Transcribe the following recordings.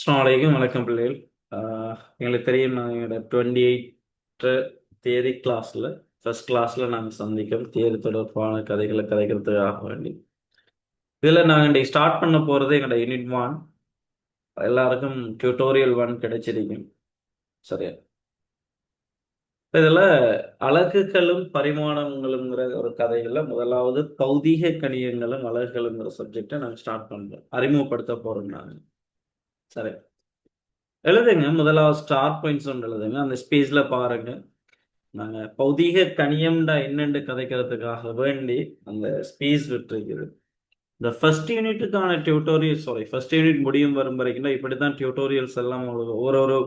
அஸ்ஸலாமு அலைக்கும் வணக்கம் பிள்ளைகள். எங்களுக்கு தெரியும் நாங்கள் எங்களோட 28 தேதி கிளாஸில் ஃபர்ஸ்ட் கிளாஸில் நாங்கள் சந்திக்கும் தேதி தொடர்பான கதைகளை கதைக்கிறதுக்காக வேண்டி இதில் நாங்கள் இன்றைக்கி ஸ்டார்ட் பண்ண போகிறது எங்களோட யூனிட் 1. எல்லாருக்கும் டியூட்டோரியல் 1 கிடைச்சிருக்கும். சரியா? இதில் அலகுகளும் பரிமாணங்களுங்கிற ஒரு கதைகளில் முதலாவது பௌதீக கணியங்களும் அலகுகளுங்கிற சப்ஜெக்டை நாங்கள் ஸ்டார்ட் பண்ணுறோம், அறிமுகப்படுத்த போகிறோம் நாங்கள். சரி, எழுதுங்க. முதலாவது ஸ்டார் பாயிண்ட்ஸ் ஒன்று எழுதுங்க. அந்த ஸ்பேஸில் பாருங்க. நாங்கள் பௌதீக கணியம்டா என்னென்று கதைக்கிறதுக்காக வேண்டி அந்த ஸ்பேஸ் விட்டுருக்குது. இந்த ஃபர்ஸ்ட் யூனிட்டுக்கான ஃபர்ஸ்ட் யூனிட் முடியும் வரும் வரைக்கும் தான் இப்படி தான் டியூட்டோரியல்ஸ் எல்லாம் ஒரு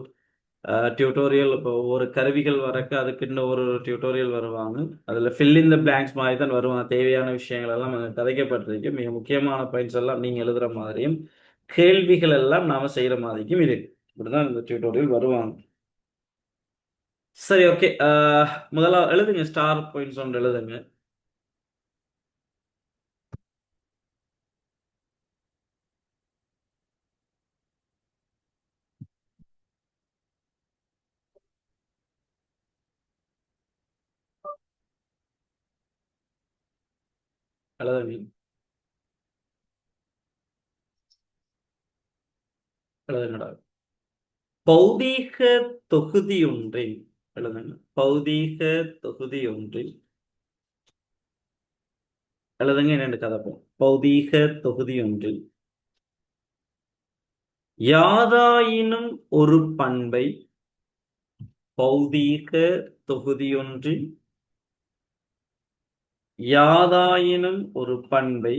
டியூட்டோரியல். இப்போ ஒவ்வொரு கருவிகள் வரக்க அதுக்கு இன்னும் ஒரு டியூட்டோரியல் வருவாங்க. அதில் ஃபில் இன் த பிளாங்க்ஸ் மாதிரி தான் வருவாங்க. தேவையான விஷயங்கள் எல்லாம் அங்கே கதைக்கப்பட்டிருக்கு. மிக முக்கியமான பாயிண்ட்ஸ் எல்லாம் நீங்கள் எழுதுகிற மாதிரியும் கேள்விகள் எல்லாம் நாம் செய்கிற மாதிரிக்கும் இருக்கு. இப்படி தான் இந்த டியூட்டோரியல் வருவாங்க. சரி, ஓகே. முதல்ல எழுதுங்க. ஸ்டார் பாயிண்ட்ஸ் ஒன்று எழுதுங்க. எழுதுங்க. எழுதுங்கடா. பௌதீக தொகுதி ஒன்றில் எழுதுங்க. பௌதீக தொகுதி ஒன்றில் எழுதுங்க. என்னென்று கதைப்போம். பௌதீக தொகுதி ஒன்றில் யாதாயினும் ஒரு பண்பை பௌதீக தொகுதியொன்றில் யாதாயினும் ஒரு பண்பை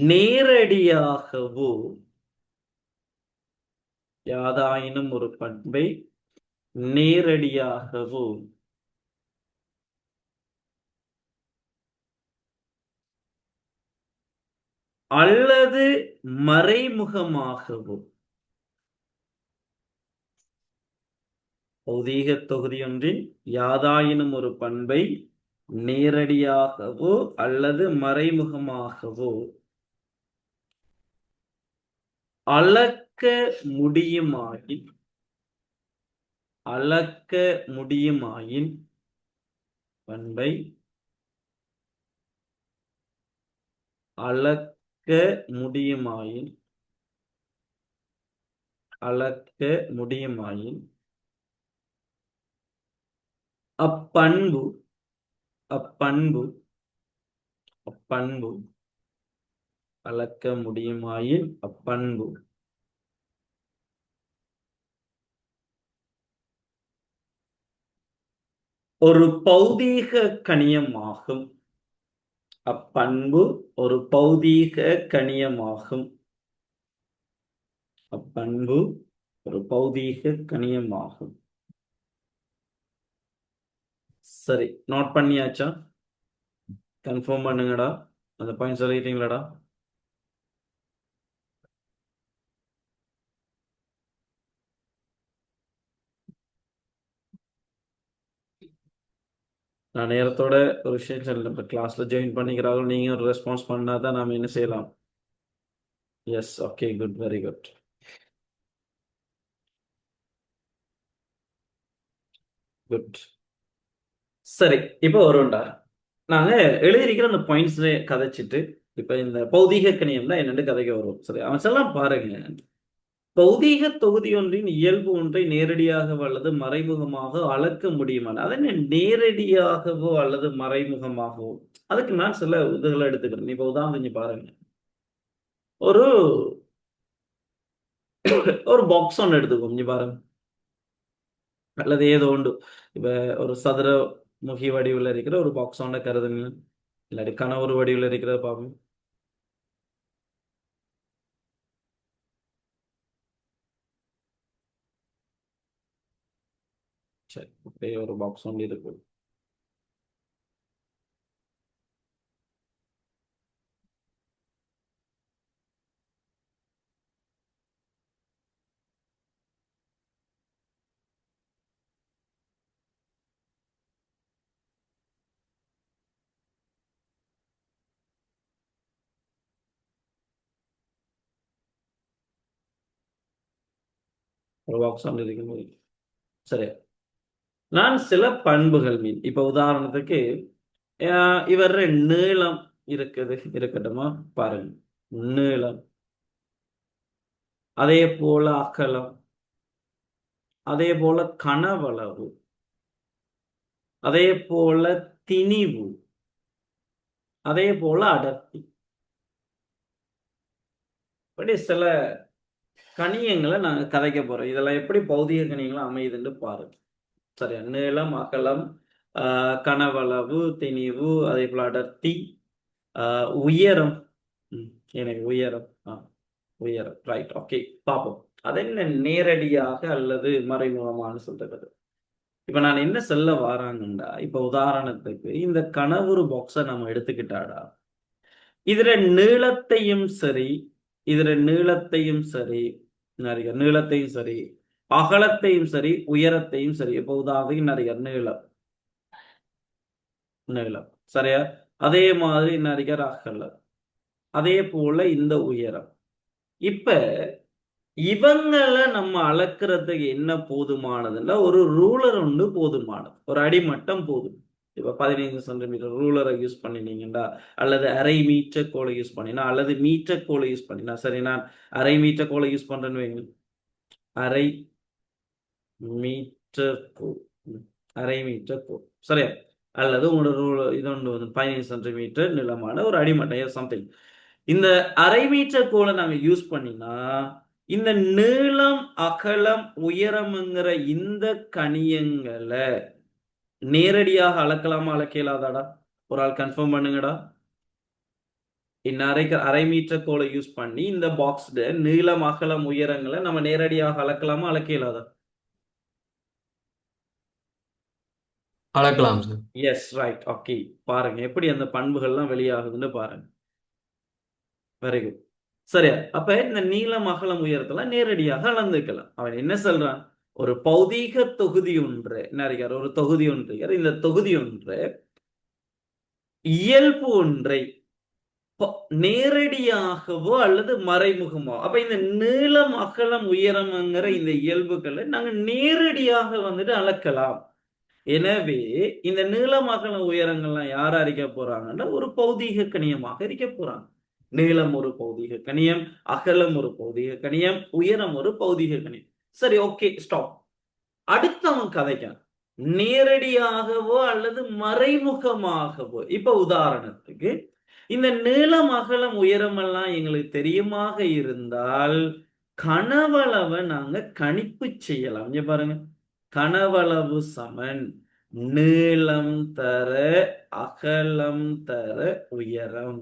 நேரடியாகவோ யாதாயினும் ஒரு பண்பை நேரடியாகவோ அல்லது மறைமுகமாகவோ பௌதீக தொகுதியொன்றில் யாதாயினும் ஒரு பண்பை நேரடியாகவோ அல்லது மறைமுகமாகவோ அளக்க முடியுமாயின் அளக்க முடியுமாயின் பண்பை அளக்க முடியுமாயின் அளக்க முடியுமாயின் அப்பண்பு அப்பண்பு அப்பண்பு அளக்க முடியுமாயின் அப்பண்பு ஒரு பௌதீக கணியமாகும். அப்பண்பு ஒரு பௌதீக கணியமாகும். அப்பண்பு ஒரு பௌதீக கணியமாகும். சரி, நோட் பண்ணியாச்சா? கன்ஃபார்ம் பண்ணுங்கடா. அந்த பாயிண்ட் சொல்லிட்டீங்களாடா? நான் நேரத்தோட ஒரு விஷயம் சொல்ல, இப்போ கிளாஸ்ல ஜாயின் பண்ணிக்கிறாங்க. நீங்க ஒரு ரெஸ்பான்ஸ் பண்ணாதான் நாம என்ன செய்யலாம். Yes, okay, good, very good, good. சரி, இப்போ வரும்டா. நாங்க எழுதியிருக்கிற அந்த பாயிண்ட்ஸ் கதைச்சிட்டு இப்ப இந்த பௌதீக கணியம் தான் என்னென்னு கதைக்க வரும். சரி, அவன் எல்லாம் பாருங்க. பௌதீக தொகுதி ஒன்றின் இயல்பு ஒன்றை நேரடியாகவோ அல்லது மறைமுகமாக அளக்க முடியுமா? அது என்ன நேரடியாகவோ அல்லது மறைமுகமாகவோ? அதுக்கு நான் சில இதுகளை எடுத்துக்கிறேன். இப்ப உதாரணம் செஞ்சு பாருங்க. ஒரு ஒரு பாக்ஸ் ஒன்று எடுத்துக்கோங்க. இங்க பாருங்க. அல்லது ஏதோ ஒன்று. இப்ப ஒரு சதுர முகி வடிவில் இருக்கிற ஒரு பாக்ஸ் ஒன்றை கருதுங்க. இல்லாட்டி கனவுரு வடிவில் இருக்கிறத பார்ப்போம். சரி, அப்படியே ஒரு பாக்ஸ் ஒன்று இருக்கு. ஒரு பாக்ஸ் ஒன்று இருக்கும்போது சரி. நான் சில பண்புகள் மீன் இப்ப உதாரணத்துக்கு இவர் நீளம் இருக்கட்டுமா பாருங்க. நீளம், அதே போல அகலம், அதே போல கனவளவு, அதே போல திணிவு, அதே போல அடர்த்தி. இப்படி சில கணியங்களை நாங்க கதைக்க போறோம். இதெல்லாம் எப்படி பௌதிக கணியங்களா அமையுதுன்னு பாருங்க. சரியா? நீளம், அகலம், கனவளவு, திணிவு, அதே போல அடர்த்தி, உயரம். எனக்கு உயரம் உயரம். Right, okay. பார்ப்போம். அது என்ன நேரடியாக அல்லது மறைமுகமானு சொல்றது. இப்ப நான் என்ன சொல்ல வாராங்கண்டா, இப்ப உதாரணத்துக்கு இந்த கனவுரு பாக்ஸை நம்ம எடுத்துக்கிட்டாடா, இதுல நீளத்தையும் சரி, இதுல நீளத்தையும் சரி, நிறைய நீளத்தையும் சரி, அகலத்தையும் சரி, உயரத்தையும் சரி. இப்ப உதாரணத்துக்கு நிறைய நீளம், நீளம் சரியா? அதே மாதிரி நிறைய அகலம், அதே போல இந்த உயரம். இப்ப இவங்களை நம்ம அளக்கிறதுக்கு என்ன போதுமானதுன்னா, ஒரு ரூலர் ஒன்று போதுமானது. ஒரு அடிமட்டம் போதும். இப்ப 15 சென்டிமீட்டர் ரூலரை யூஸ் பண்ணினீங்கடா, அல்லது அரை மீட்டர் கோலை யூஸ் பண்ணினா, அல்லது மீட்டர் கோலை யூஸ் பண்ணினா, சரி நான் அரை மீட்டர் கோலை யூஸ் பண்றேன்னு வைங்க. அரை மீட்டர் கோல், அரை மீட்டர் கோல் சரியா? அல்லது உங்களோட ரூலர் இது ஒன்று வந்து 15 சென்டிமீட்டர் நீளமான ஒரு அடிமட்டம் சம்திங். இந்த அரை மீட்டர் கோலை நாங்க யூஸ் பண்ணினா, இந்த நீளம், அகலம், உயரம்ங்கிற இந்த கணியங்களை நேரடியாக அளக்கலாமா அளக்க இயலாதாடா? ஒரு ஆள் கன்ஃபார்ம் பண்ணுங்கடா. அரை மீட்டர் கோலை யூஸ் பண்ணி இந்த பாக்ஸ்ல நீளம், அகலம், உயரங்களை நம்ம நேரடியாக அளக்கலாமா அளக்க இயலாதா? அளக்கலாம் சார். S, right, okay. பாருங்க எப்படி அந்த பண்புகள்லாம் வெளியாகுதுன்னு பாருங்க. Very good. சரியா? அப்ப இந்த நீளம், அகலம், உயரத்தெல்லாம் நேரடியாக அளந்துக்கலாம். அவன் என்ன சொல்றான்? ஒரு பௌதீக தொகுதி ஒன்று என்ன இருக்காரு? ஒரு தொகுதி ஒன்று இருக்காரு. இந்த தொகுதி ஒன்று இயல்பு ஒன்றை நேரடியாகவோ அல்லது மறைமுகமோ, அப்ப இந்த நீளம், அகலம், உயரம்ங்கிற இந்த இயல்புகளை நாங்க நேரடியாக வந்துட்டு அளக்கலாம். எனவே இந்த நீளம், அகலம், உயரங்கள்லாம் யார் அறிக்க போறாங்கன்னா, ஒரு பௌதீக கணியமாக இருக்க போறாங்க. நீளம் ஒரு பௌதீக கணியம், அகலம் ஒரு பௌதீக கணியம், உயரம் ஒரு பௌதீக கணியம். சரி, ஓகே, ஸ்டாப். அடுத்தவன் கதைக்கான் நேரடியாகவோ அல்லது மறைமுகமாகவோ. இப்ப உதாரணத்துக்கு இந்த நீளம், அகலம், உயரம் எல்லாம் எங்களுக்கு தெரியுமாக இருந்தால் கனவளவை நாங்க கணிப்பு செய்யலாம். இங்க பாருங்க, கனவளவு சமன் நீளம் தர அகலம் தர உயரம்.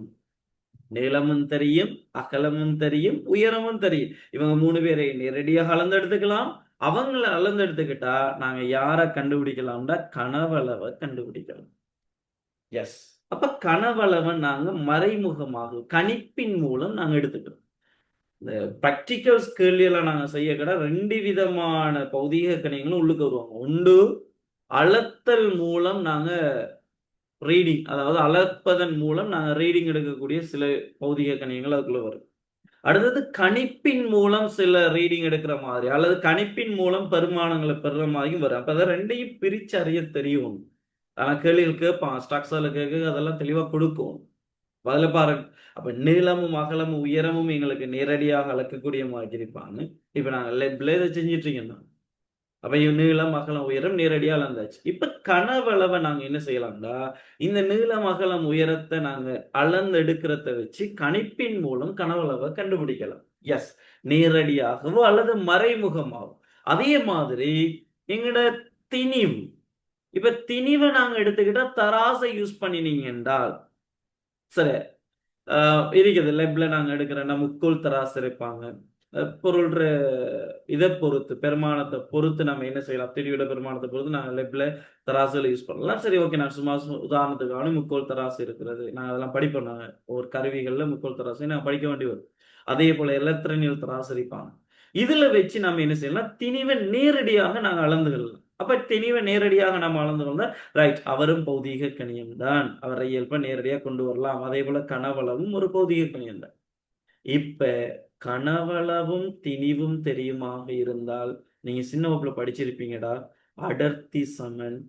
நீளமும் தெரியும், அகலமும் தெரியும், உயரமும் தெரியும். இவங்க 3 பேரை நேரடியாக அளந்து எடுத்துக்கலாம். அவங்கள அளந்து எடுத்துக்கிட்டா நாங்க யாரை கண்டுபிடிக்கலாம்டா? கனவளவை கண்டுபிடிக்கலாம். எஸ். அப்ப கனவளவை நாங்க மறைமுகமாக கணிப்பின் மூலம் நாங்க எடுத்துக்கிறோம். இந்த பிராக்டிக்கல் ஸ்கில் நாங்க செய்ய கடை 2 விதமான பௌதீக கணியங்களும் உள்ளுக்கு வருவாங்க. ஒன்று அளத்தல் மூலம் நாங்க ரீடிங், அதாவது அளப்பதன் மூலம் நாங்க ரீடிங் எடுக்கக்கூடிய சில பௌதிக கணியங்கள் அதுக்குள்ள வரும். அடுத்தது கணிப்பின் மூலம் சில ரீடிங் எடுக்கிற மாதிரி, அல்லது கணிப்பின் மூலம் பெருமானங்களை பெறுற மாதிரியும் வரும். அப்ப அதை 2ஐயும் பிரிச்சு அறிய தெரியும். ஆனா கேள்விகள் கேட்பான், ஸ்ட்ரக்சர்ல கேட்க அதெல்லாம் தெளிவா கொடுக்கும். அதுல பாருங்க, அப்ப நீளமும், அகலமும், உயரமும் எங்களுக்கு நேரடியாக அளக்கக்கூடிய மாதிரி இருப்பாங்க. இப்ப நாங்க லெப்ல இதை செஞ்சிட்டு இருக்கோம். அப்ப நீளம், அகலம், உயரம் நேரடியா அளந்தாச்சு. இப்ப கனவளவை நாங்க என்ன செய்யலாம்டா, இந்த நீளம், அகலம், உயரத்தை நாங்க அளந்து எடுக்கிறத வச்சு கணிப்பின் மூலம் கனவளவை கண்டுபிடிக்கலாம். எஸ், நேரடியாகவோ அல்லது மறைமுகமாகவும். அதே மாதிரி எங்கட திணிவு. இப்ப திணிவை நாங்க எடுத்துக்கிட்டா தராசை யூஸ் பண்ணினீங்க என்றால் சரி, இருக்குது லெப்ல நாங்க எடுக்கிறோம்னா முக்கோள் தராசு இருப்பாங்க. பொருள் இதை பொறுத்து, பெருமானத்தை பொறுத்து நம்ம என்ன செய்யலாம், திரியோட பெருமானத்தை பொறுத்து நாங்கள் லெப்ல தராசுல யூஸ் பண்ணலாம். சரி, ஓகே. நான் சும்மா உதாரணத்துக்கான முக்கோள் தராசு இருக்கிறது, நாங்கள் அதெல்லாம் படிப்போம். நாங்கள் ஒரு கருவிகள்ல முக்கோள் தராசு நாங்கள் படிக்க வேண்டி வரும். அதே போல எலக்ட்ரானியல் தராசு இருப்பாங்க. இதுல வச்சு நம்ம என்ன செய்யலாம், திணிவை நேரடியாக நாங்கள் அளந்துகொள்ளலாம். அப்ப திணிவை நேரடியாக நம்ம அளந்து கொண்டா ரைட், அவரும் பௌதீக கணியம் தான், அவரை இயல்பை நேரடியாக கொண்டு வரலாம். அதே போல கனவளவும் ஒரு பௌதீக கணியம் தான். இப்ப கனவளவும் திணிவும் தெரியுமாக இருந்தால் நீங்க சின்ன வகுப்புல படிச்சிருப்பீங்கடா. அடர்த்தி சமன்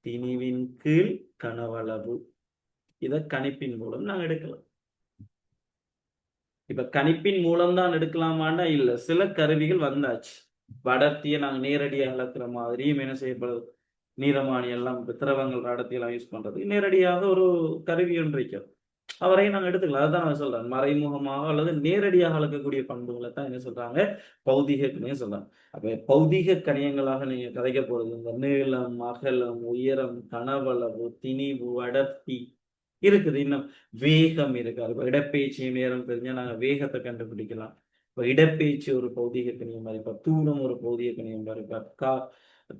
திணிவின் கீழ் கனவளவு. இத கணிப்பின் மூலம் நாங்க எடுக்கலாம். இப்ப கணிப்பின் மூலம் தான் எடுக்கலாமான்னா இல்ல. சில கருவிகள் வந்தாச்சு. அடர்த்தியை நாங்க நேரடியா அளக்குற மாதிரியும் என்ன செய்யப்படுது, நீரமானி எல்லாம் திரவங்கள் அடர்த்தி எல்லாம் யூஸ் பண்றது நேரடியாக ஒரு கருவி ஒன்று இருக்கிறது. அவரையும் நாங்க எடுத்துக்கலாம். அதுதான் நான் சொல்றேன். மறைமுகமாக அல்லது நேரடியாக அளக்கக்கூடிய பண்புகளை தான் என்ன சொல்றாங்க, பௌதிக கணியம் சொல்றாங்க. அப்ப பௌதிக கணியங்களாக நீங்க கதைக்க போறது இந்த நீளம், அகலம், உயரம், கனவளவு, திணிவு, அடர்த்தி இருக்குது. இன்னும் வேகம் இருக்காது. இப்ப இடப்பெயர்ச்சி நேரம் தெரிஞ்சா நாங்க வேகத்தை கண்டுபிடிக்கலாம். இப்ப இடப்பெயர்ச்சி ஒரு பௌதிக கணியமா இருப்பா, தூரம் ஒரு பௌதிக கணியமா இருப்பா,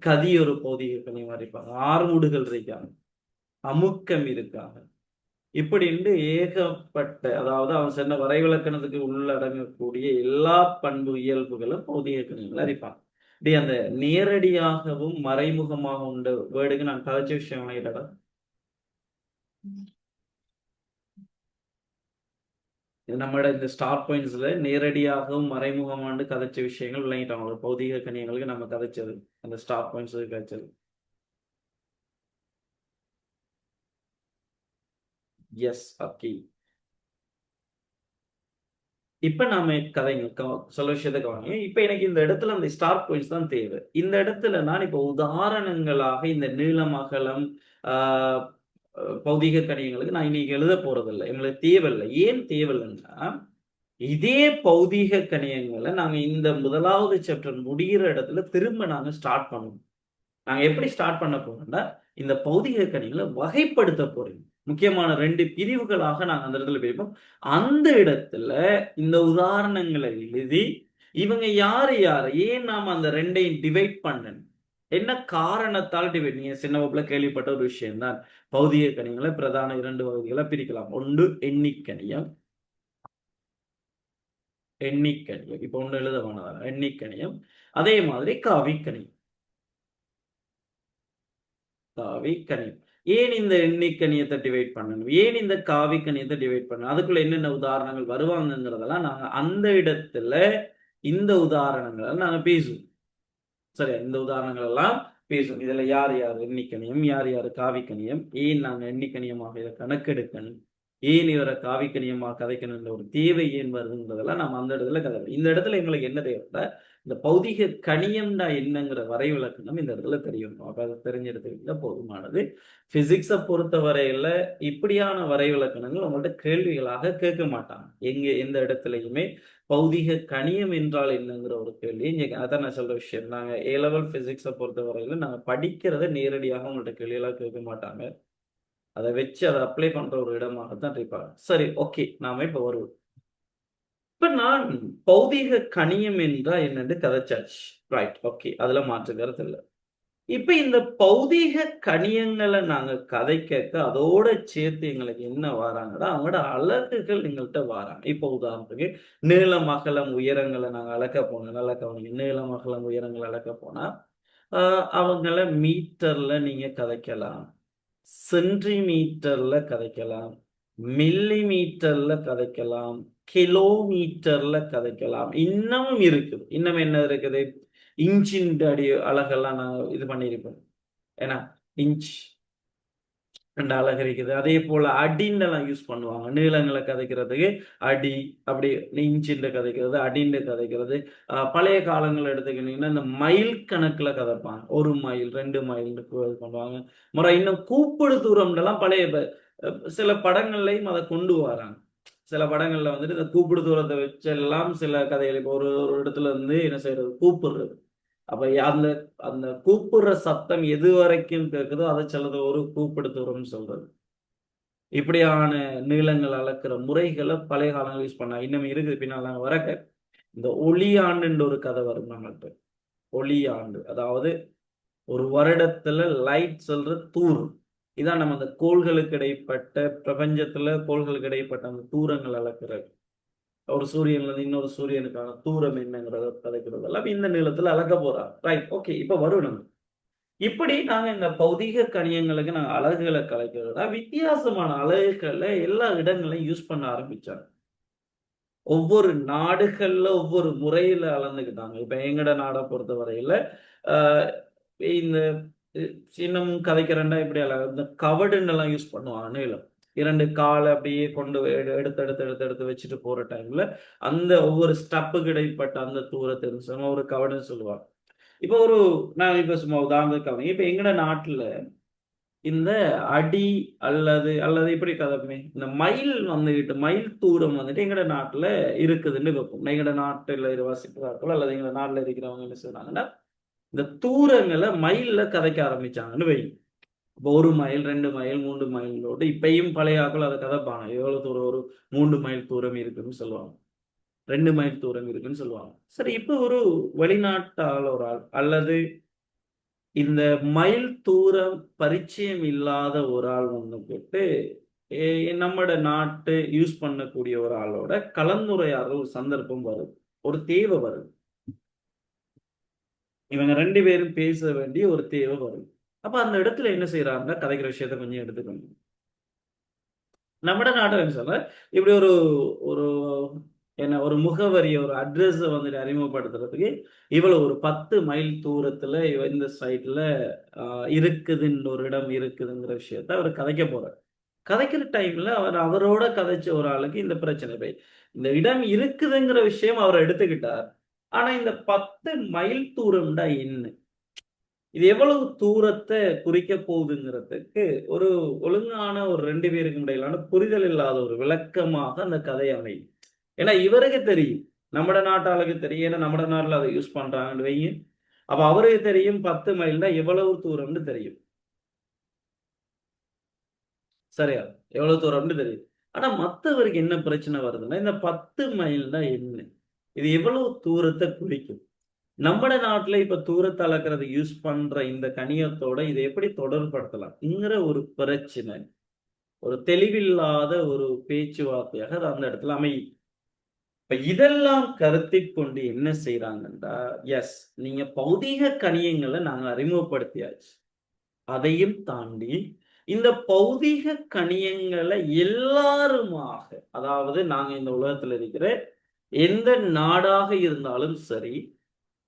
கதி ஒரு பௌதிக கணியமா இருப்பாங்க, ஆர்முடுகள் இருக்காங்க, அமுக்கம் இருக்காங்க. இப்படின்னு ஏகப்பட்ட, அதாவது அவன் சொன்ன வரைவிலக்கணத்துக்கு உள்ளடங்கக்கூடிய எல்லா பண்பு இயல்புகளும் பௌதிக கணியங்கள் அறிப்பான். இப்படி அந்த நேரடியாகவும் மறைமுகமாக உண்ட வேர்டுக்கு நான் கதைச்ச விஷயம் வாங்கிட்டா. நம்மளோட இந்த ஸ்டார் பாயிண்ட்ஸ்ல நேரடியாகவும் மறைமுகமாண்டு கதைச்ச விஷயங்கள் விளங்கிட்டாங்க. பௌதிக கணியங்களுக்கு நம்ம கதைச்சது அந்த ஸ்டார் பாயிண்ட்ஸ் கதைச்சது. Yes, okay. இப்ப நாம கதைங்க சொல்ல விஷயத்தை கவனிங்க. இப்ப எனக்கு இந்த இடத்துல அந்த ஸ்டார் பாயிண்ட்ஸ் தான் தேவை. இந்த இடத்துல நான் இப்ப உதாரணங்களாக இந்த நீளம், அகலம், ஆஹ் பௌதிக கணியங்களுக்கு நான் இன்னைக்கு எழுத போறதில்லை. எங்களுக்கு தேவையில்லை. ஏன் தேவையில்லைன்னா, இதே பௌதிக கணியங்களை நாங்க இந்த முதலாவது சாப்டர் முடிகிற இடத்துல திரும்ப நாங்க ஸ்டார்ட் பண்ணுவோம். நாங்க எப்படி ஸ்டார்ட் பண்ண போறோம்னா, இந்த பௌதிக கணிகளை வகைப்படுத்த போறோம். முக்கியமான 2 பிரிவுகளாக நாங்க அந்த இடத்துல பிரிப்போம். அந்த இடத்துல இந்த உதாரணங்களை எழுதி, இவங்க யாரு யாரு, ஏன் நாம அந்த 2ஐயும் டிவைட் பண்ணணும், என்ன காரணத்தால் டிவைட், நீங்க சின்ன வகுப்புல கேள்விப்பட்ட ஒரு விஷயம் தான். பௌதிக கணியங்களை பிரதான 2 வகைகளா பிரிக்கலாம். ஒன்று எண்ணிக்கணியம், எண்ணிக்கணியம். இப்ப ஒண்ணு எழுத வேணாம், எண்ணிக்கணியம். அதே மாதிரி காவிக்கணியம். காவிக்கணியம். ஏன் இந்த எண்ணிக்கணியத்தை டிவைட் பண்ணணும், ஏன் இந்த காவிக்கணியத்தை டிவைட் பண்ணணும், அதுக்குள்ள என்னென்ன உதாரணங்கள் வருவாங்கிறதெல்லாம் நாங்க அந்த இடத்துல இந்த உதாரணங்களை நாங்க பேசுவோம். சரியா, இந்த உதாரணங்கள் எல்லாம் பேசுவோம். இதுல யார் யார் எண்ணிக்கணியம், யார் யார் காவிக்கணியம், ஏன் நாங்க எண்ணிக்கணியமாக இதை கணக்கெடுக்கணும், ஏன் இவரை காவிக்கணியமாக கதைக்கணும்ன்ற ஒரு தேவை ஏன் வருதுன்றதெல்லாம் நம்ம அந்த இடத்துல கதை. இந்த இடத்துல எங்களுக்கு என்ன தேவைன்னா, இந்த பௌதிக கணியம்னா என்னங்கிற வரைவிலக்கணம் இந்த இடத்துல தெரியணும். அப்ப அதை தெரிஞ்செடுத்துக்கிட்டா போதுமானது. பிசிக்ஸை பொறுத்த வரையில இப்படியான வரைவிலக்கணங்கள் உங்கள்ட்ட கேள்விகளாக கேட்க மாட்டாங்க. எந்த இடத்துலையுமே பௌதிக கணியம் என்றால் என்னங்கிற ஒரு கேள்வி அதான் நான் சொல்ற விஷயம். நாங்க ஏ லெவல் பிசிக்ஸை பொறுத்த வரையில நாங்க படிக்கிறத நேரடியாக உங்கள்ட்ட கேள்வியெல்லாம் கேட்க மாட்டாங்க. அதை வச்சு அதை அப்ளை பண்ற ஒரு இடமாகத்தான் இருப்பாங்க. சரி, ஓகே, நாம இப்ப வருவோம். இப்ப நான் பௌதிக கணியம் என்றால் என்னன்னு கதைச்சாச்சு. ரைட், ஓகே, அதுல மாற்று கருத்து இல்லை. இப்ப இந்த பௌதிக கணியங்களை நாங்க கதை கேட்க அதோட சேர்த்து எங்களுக்கு என்ன வராங்கன்னா, அவங்களோட அலகுகள் எங்கள்கிட்ட வராங்க. இப்போ உதாரணத்துக்கு நீளம், அகலம், உயரங்களை நாங்க அளக்க போனோம். நல்லா கவனிங்க. நீளம், அகலம், உயரங்களை அளக்க போனா அவங்கள மீட்டர்ல நீங்க கதைக்கலாம், சென்டிமீட்டர்ல கதைக்கலாம், மில்லி மீட்டர்ல கதைக்கலாம், கிலோமீட்டர்ல கதைக்கலாம். இன்னமும் இருக்குது. இன்னும் என்ன இருக்குது, இன்ச்சின் அடி அழகெல்லாம் நான் இது பண்ணியிருப்பேன். ஏன்னா இன்ச் 2 அலகு இருக்குது. அதே போல அடின்னெல்லாம் யூஸ் பண்ணுவாங்க. நீளங்களை கதைக்கிறதுக்கு அடி, அப்படி இன்ச்சின்ட்டு கதைக்கிறது, அடின்னு கதைக்கிறது. பழைய காலங்கள் எடுத்துக்கிட்டீங்கன்னா இந்த மைல் கணக்குல கதைப்பாங்க. 1 மைல் 2 மைல் இது பண்ணுவாங்க. முறை இன்னும் கூப்பிடு தூரம்லாம் பழைய சில படங்கள்லையும் அதை கொண்டு வராங்க. சில படங்கள்ல வந்துட்டு இந்த கூப்பிடு தூரத்தை வச்செல்லாம் சில கதைகள், இப்போ ஒரு ஒரு இடத்துல இருந்து என்ன செய்யறது, கூப்பிடுறது. அப்ப அந்த அந்த கூப்பிடுற சத்தம் எது வரைக்கும் கேட்குதோ அதை சொல்றது ஒரு கூப்பிடு தூரம்னு சொல்றது. இப்படியான நீளங்கள் அளக்கிற முறைகளை பழைய காலங்கள் யூஸ் பண்ணா இன்னும் இருக்குது. பின்னால் நாங்கள் வரக்க இந்த ஒளியாண்டுன்ற ஒரு கதை வரும் நம்மள்கிட்ட. ஒளியாண்டு, அதாவது ஒரு வருடத்துல லைட் சொல்ற தூரம். இதான் நம்ம அந்த கோள்களுக்கு இடைப்பட்ட, பிரபஞ்சத்துல கோள்களுக்கு இடைப்பட்ட அந்த தூரங்கள் அளக்கிறது. ஒரு சூரியன்ல இருந்து இன்னொரு சூரியனுக்கான தூரம் என்னங்கிறத கதைக்கிறது எல்லாம் இந்த நீளத்துல அளக்க போறாங்க. ரைட், ஓகே, இப்ப வரும் நம்ம. இப்படி நாங்க இந்த பௌதிக கணியங்களுக்கு நாங்க அலகுகளை கலைக்கிறதா வித்தியாசமான அலகுகளை எல்லா இடங்களையும் யூஸ் பண்ண ஆரம்பிச்சாங்க. ஒவ்வொரு நாடுகள்ல ஒவ்வொரு முறையில அளந்துக்கிட்டாங்க. இப்ப எங்கட நாட பொறுத்த வரையில இந்த சின்னம் கதைக்கிறேன்டா இப்படி இந்த கவடுன்னு எல்லாம் யூஸ் பண்ணுவாங்க நீளம். 2 கால அப்படியே கொண்டு எடுத்து எடுத்து எடுத்து எடுத்து வச்சுட்டு போற டைம்ல அந்த ஒவ்வொரு ஸ்டெப்புக்கு இடைப்பட்ட அந்த தூரத்தை ஒரு கவடுன்னு சொல்லுவாங்க. இப்போ நான் இப்ப சும்மா உதாரணத்துக்கு கவனிங்க. இப்ப எங்கட நாட்டுல இந்த அடி அல்லது அல்லது இப்படி கதைப்போமே, இந்த மைல் வந்துகிட்டு மைல் தூரம் வந்துட்டு எங்கட நாட்டுல இருக்குதுன்னு வைப்போம். எங்கட நாட்டுல வசிக்கிறார்கள் அல்லது எங்க நாட்டுல இருக்கிறவங்க என்ன செய்றாங்கன்னா, இந்த தூரங்கள மைல்ல கதைக்க ஆரம்பிச்சாங்கன்னு வைங்க. இப்போ 1 மைல், 2 மைல், 3 மைலோடு இப்பயும் பழைய ஆட்கள் அத கதைப்பாங்க. எவ்வளவு தூரம் ஒரு 3 மைல் தூரம் இருக்குன்னு சொல்லுவாங்க. 2 மைல் தூரம் இருக்குன்னு சொல்லுவாங்க. சரி, இப்ப ஒரு வெளிநாட்டு ஒரு ஆள் அல்லது இந்த மைல் தூரம் பரிச்சயம் இல்லாத ஒரு ஆள் வந்துட்டு எ நம்மட நாட்டு யூஸ் பண்ணக்கூடிய ஒரு ஆளோட கலந்துரையாடுற ஒரு சந்தர்ப்பம் வருது. ஒரு தேவை வருது. இவங்க 2 பேரும் பேச வேண்டிய ஒரு தேவை வருது. அப்ப அந்த இடத்துல என்ன செய்றாங்கன்னா, கதைக்கிற விஷயத்த கொஞ்சம் எடுத்துக்கணும். நம்மட நாட்டுல என்ன சொல்ல, இப்படி ஒரு ஒரு ஒரு முகவரிய, ஒரு அட்ரஸ வந்துட்டு அறிமுகப்படுத்துறதுக்கு, இவ்வளவு ஒரு 10 மைல் தூரத்துல இந்த சைட்ல அ இருக்குதுன்னு ஒரு இடம் இருக்குதுங்கிற விஷயத்த அவரு கதைக்க போறாரு. கதைக்கிற டைம்ல அவரோட கதைச்ச ஒரு ஆளுக்கு இந்த பிரச்சனை. இந்த இடம் இருக்குதுங்கிற விஷயம் அவர் எடுத்துக்கிட்டார். ஆனா இந்த 10 மைல் தூரம்டா என்ன? இது எவ்வளவு தூரத்த குறிக்கப் போகுதுங்கிறதுக்கு ஒரு ஒழுங்கான ஒரு 2 பேருக்கும் இடையிலான புரிதல் இல்லாத ஒரு விளக்கமாக அந்த கதை அமையும். ஏன்னா இவருக்கு தெரியும். நம்மட நாட்டு ஆளுக்கு தெரியும். ஏன்னா நம்மட நாட்ல அத யூஸ் பண்றாங்கன்னு வைங்க. அப்ப அவருக்கு தெரியும் 10 மைல்னா எவ்வளவு தூரம்னு தெரியும். சரியா? எவ்வளவு தூரம்னு தெரியும். ஆனா மத்தவருக்கு என்ன பிரச்சனை வருதுன்னா, இந்த 10 மைல்னா என்ன? இது எவ்வளவு தூரத்த குறிக்கும்? நம்மட நாட்டுல இப்ப தூரத்த அளக்கிறது யூஸ் பண்ற இந்த கணியத்தோட இத எப்படி தொடர்படுத்தலாம்ங்கிற ஒரு பிரச்சனை, ஒரு தெளிவில்லாத ஒரு பேச்சுவார்த்தையாக அது அந்த இடத்துல அமையுது. இப்ப இதெல்லாம் கருத்தில் கொண்டு என்ன செய்றாங்கன்னா, எஸ், நீங்க பௌதீக கணியங்கள நாங்க அறிமுகப்படுத்தியாச்சு. அதையும் தாண்டி இந்த பௌதீக கணியங்கள எல்லாருமாக, அதாவது நாங்க இந்த உலகத்துல இருக்கிற எந்த நாடாக இருந்தாலும் சரி,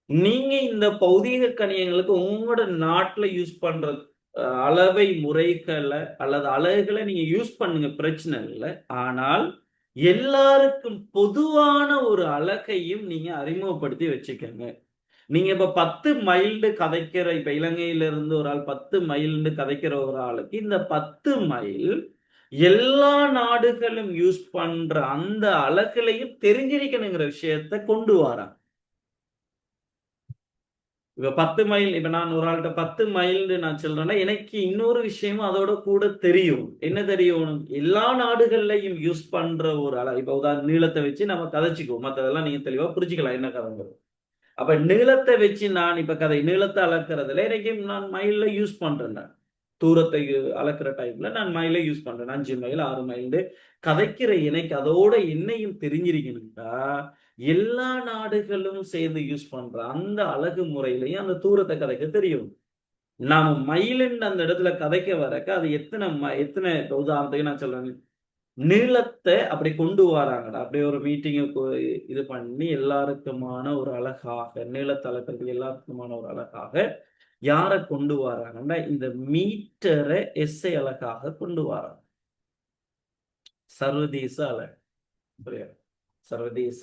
நீங்க இந்த பௌதீக கணியங்களுக்கு உங்களோட நாட்டுல யூஸ் பண்ற அளவை முறைகள அல்லது அலகுகள நீங்க யூஸ் பண்ணுங்க, பிரச்சனை இல்ல. ஆனால் எல்லாருக்கும் பொதுவான ஒரு அலகையும் நீங்க அறிமுகப்படுத்தி வச்சுக்கங்க. நீங்க இப்ப 10 மைல்னு கதைக்கிற, இப்ப இலங்கையில இருந்து ஒரு ஆள் 10 மைல்னு கதைக்கிற ஒரு ஆளுக்கு இந்த 10 மைல் எல்லா நாடுகளும் யூஸ் பண்ற அந்த அலகுலையும் தெரிஞ்சிருக்கணுங்கிற விஷயத்த கொண்டு வாராங்க. இப்ப 10 மைல், இப்ப நான் ஒரு ஆள்ட்ட 10 மைல்னு நான் சொல்றேன்னா, எனக்கு இன்னொரு விஷயமும் அதோட கூட தெரியும். என்ன தெரியணும்? எல்லா நாடுகள்லயும் யூஸ் பண்ற ஒரு இப்ப நீளத்த வச்சு நம்ம கதைச்சுக்குவோம். மத்ததெல்லாம் நீங்க தெளிவா புரிஞ்சுக்கலாம் என்ன கதைங்கிறது. அப்ப நீளத்த வச்சு நான் இப்ப நீளத்த அளக்கிறதுல எனக்கு நான் மைல்ல யூஸ் பண்றேன் நான். தூரத்தை அளக்கிற டைம்ல நான் மைல யூஸ் பண்றேன். 5 மைல், 6 மைல்னு கதைக்கிற எனக்கு அதோட என்னையும் தெரிஞ்சிருக்கணும்டா, எல்லா நாடுகளும் சேர்ந்து யூஸ் பண்ற அந்த அலகு முறையிலயும் அந்த தூரத்த கதைக்க தெரியும். நாம மைலுன்னு அந்த இடத்துல கதைக்க வரக்க அது எத்தனை இப்ப உதாரணத்துக்கு நான் சொல்றேன். நீளத்த அப்படி கொண்டு வராங்கடா. அப்படியே ஒரு மீட்டிங்க இது பண்ணி எல்லாருக்குமான ஒரு அழகாக, நீளத்த அளக்கிறதுக்கு எல்லாத்துக்குமான ஒரு அழகாக யார கொண்டு வராங்கன்னா, இந்த மீட்டர எஸ்ஐ அலகாக கொண்டு வராங்க. சர்வதேச அலகு. புரியுதா? சர்வதேச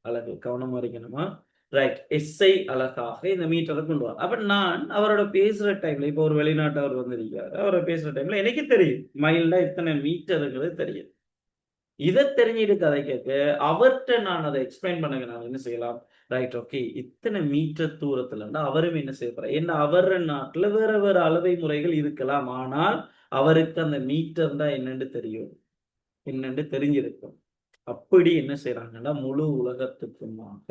அலகு. கவனமா இருக்கணுமா? ரைட். எஸ்ஐ அலகாக இந்த மீட்டர கொண்டு வராங்க. அப்ப நான் அவரோட பேசுற டைம்ல, இப்போ ஒரு வெளிநாட்டவர் வந்திருக்காரு. அவரோட பேசுற டைம்ல எனக்கு தெரியும். மைல்ல இத்தனை மீட்டர்ங்கிறது தெரியும். இத தெரிஞ்சுட்டு கதை கேட்க, அவர்ட்ட நான் அத எக்ஸ்பிளைன் பண்ணங்க நான் என்ன செய்யலாம்? Right, okay. இத்தனை மீட்டர் தூரத்துல இருந்தா அவரும் என்ன செய்ய போறார்? ஏன்னா அவர் நாட்டுல வேற வேற அளவை முறைகள் இருக்கலாம். ஆனால் அவருக்கு அந்த மீட்டர்னா என்னன்னு தெரியும். என்னன்னு தெரிஞ்சிருக்கும். அப்படி என்ன செய்றாங்கன்னா, முழு உலகத்துக்குமாக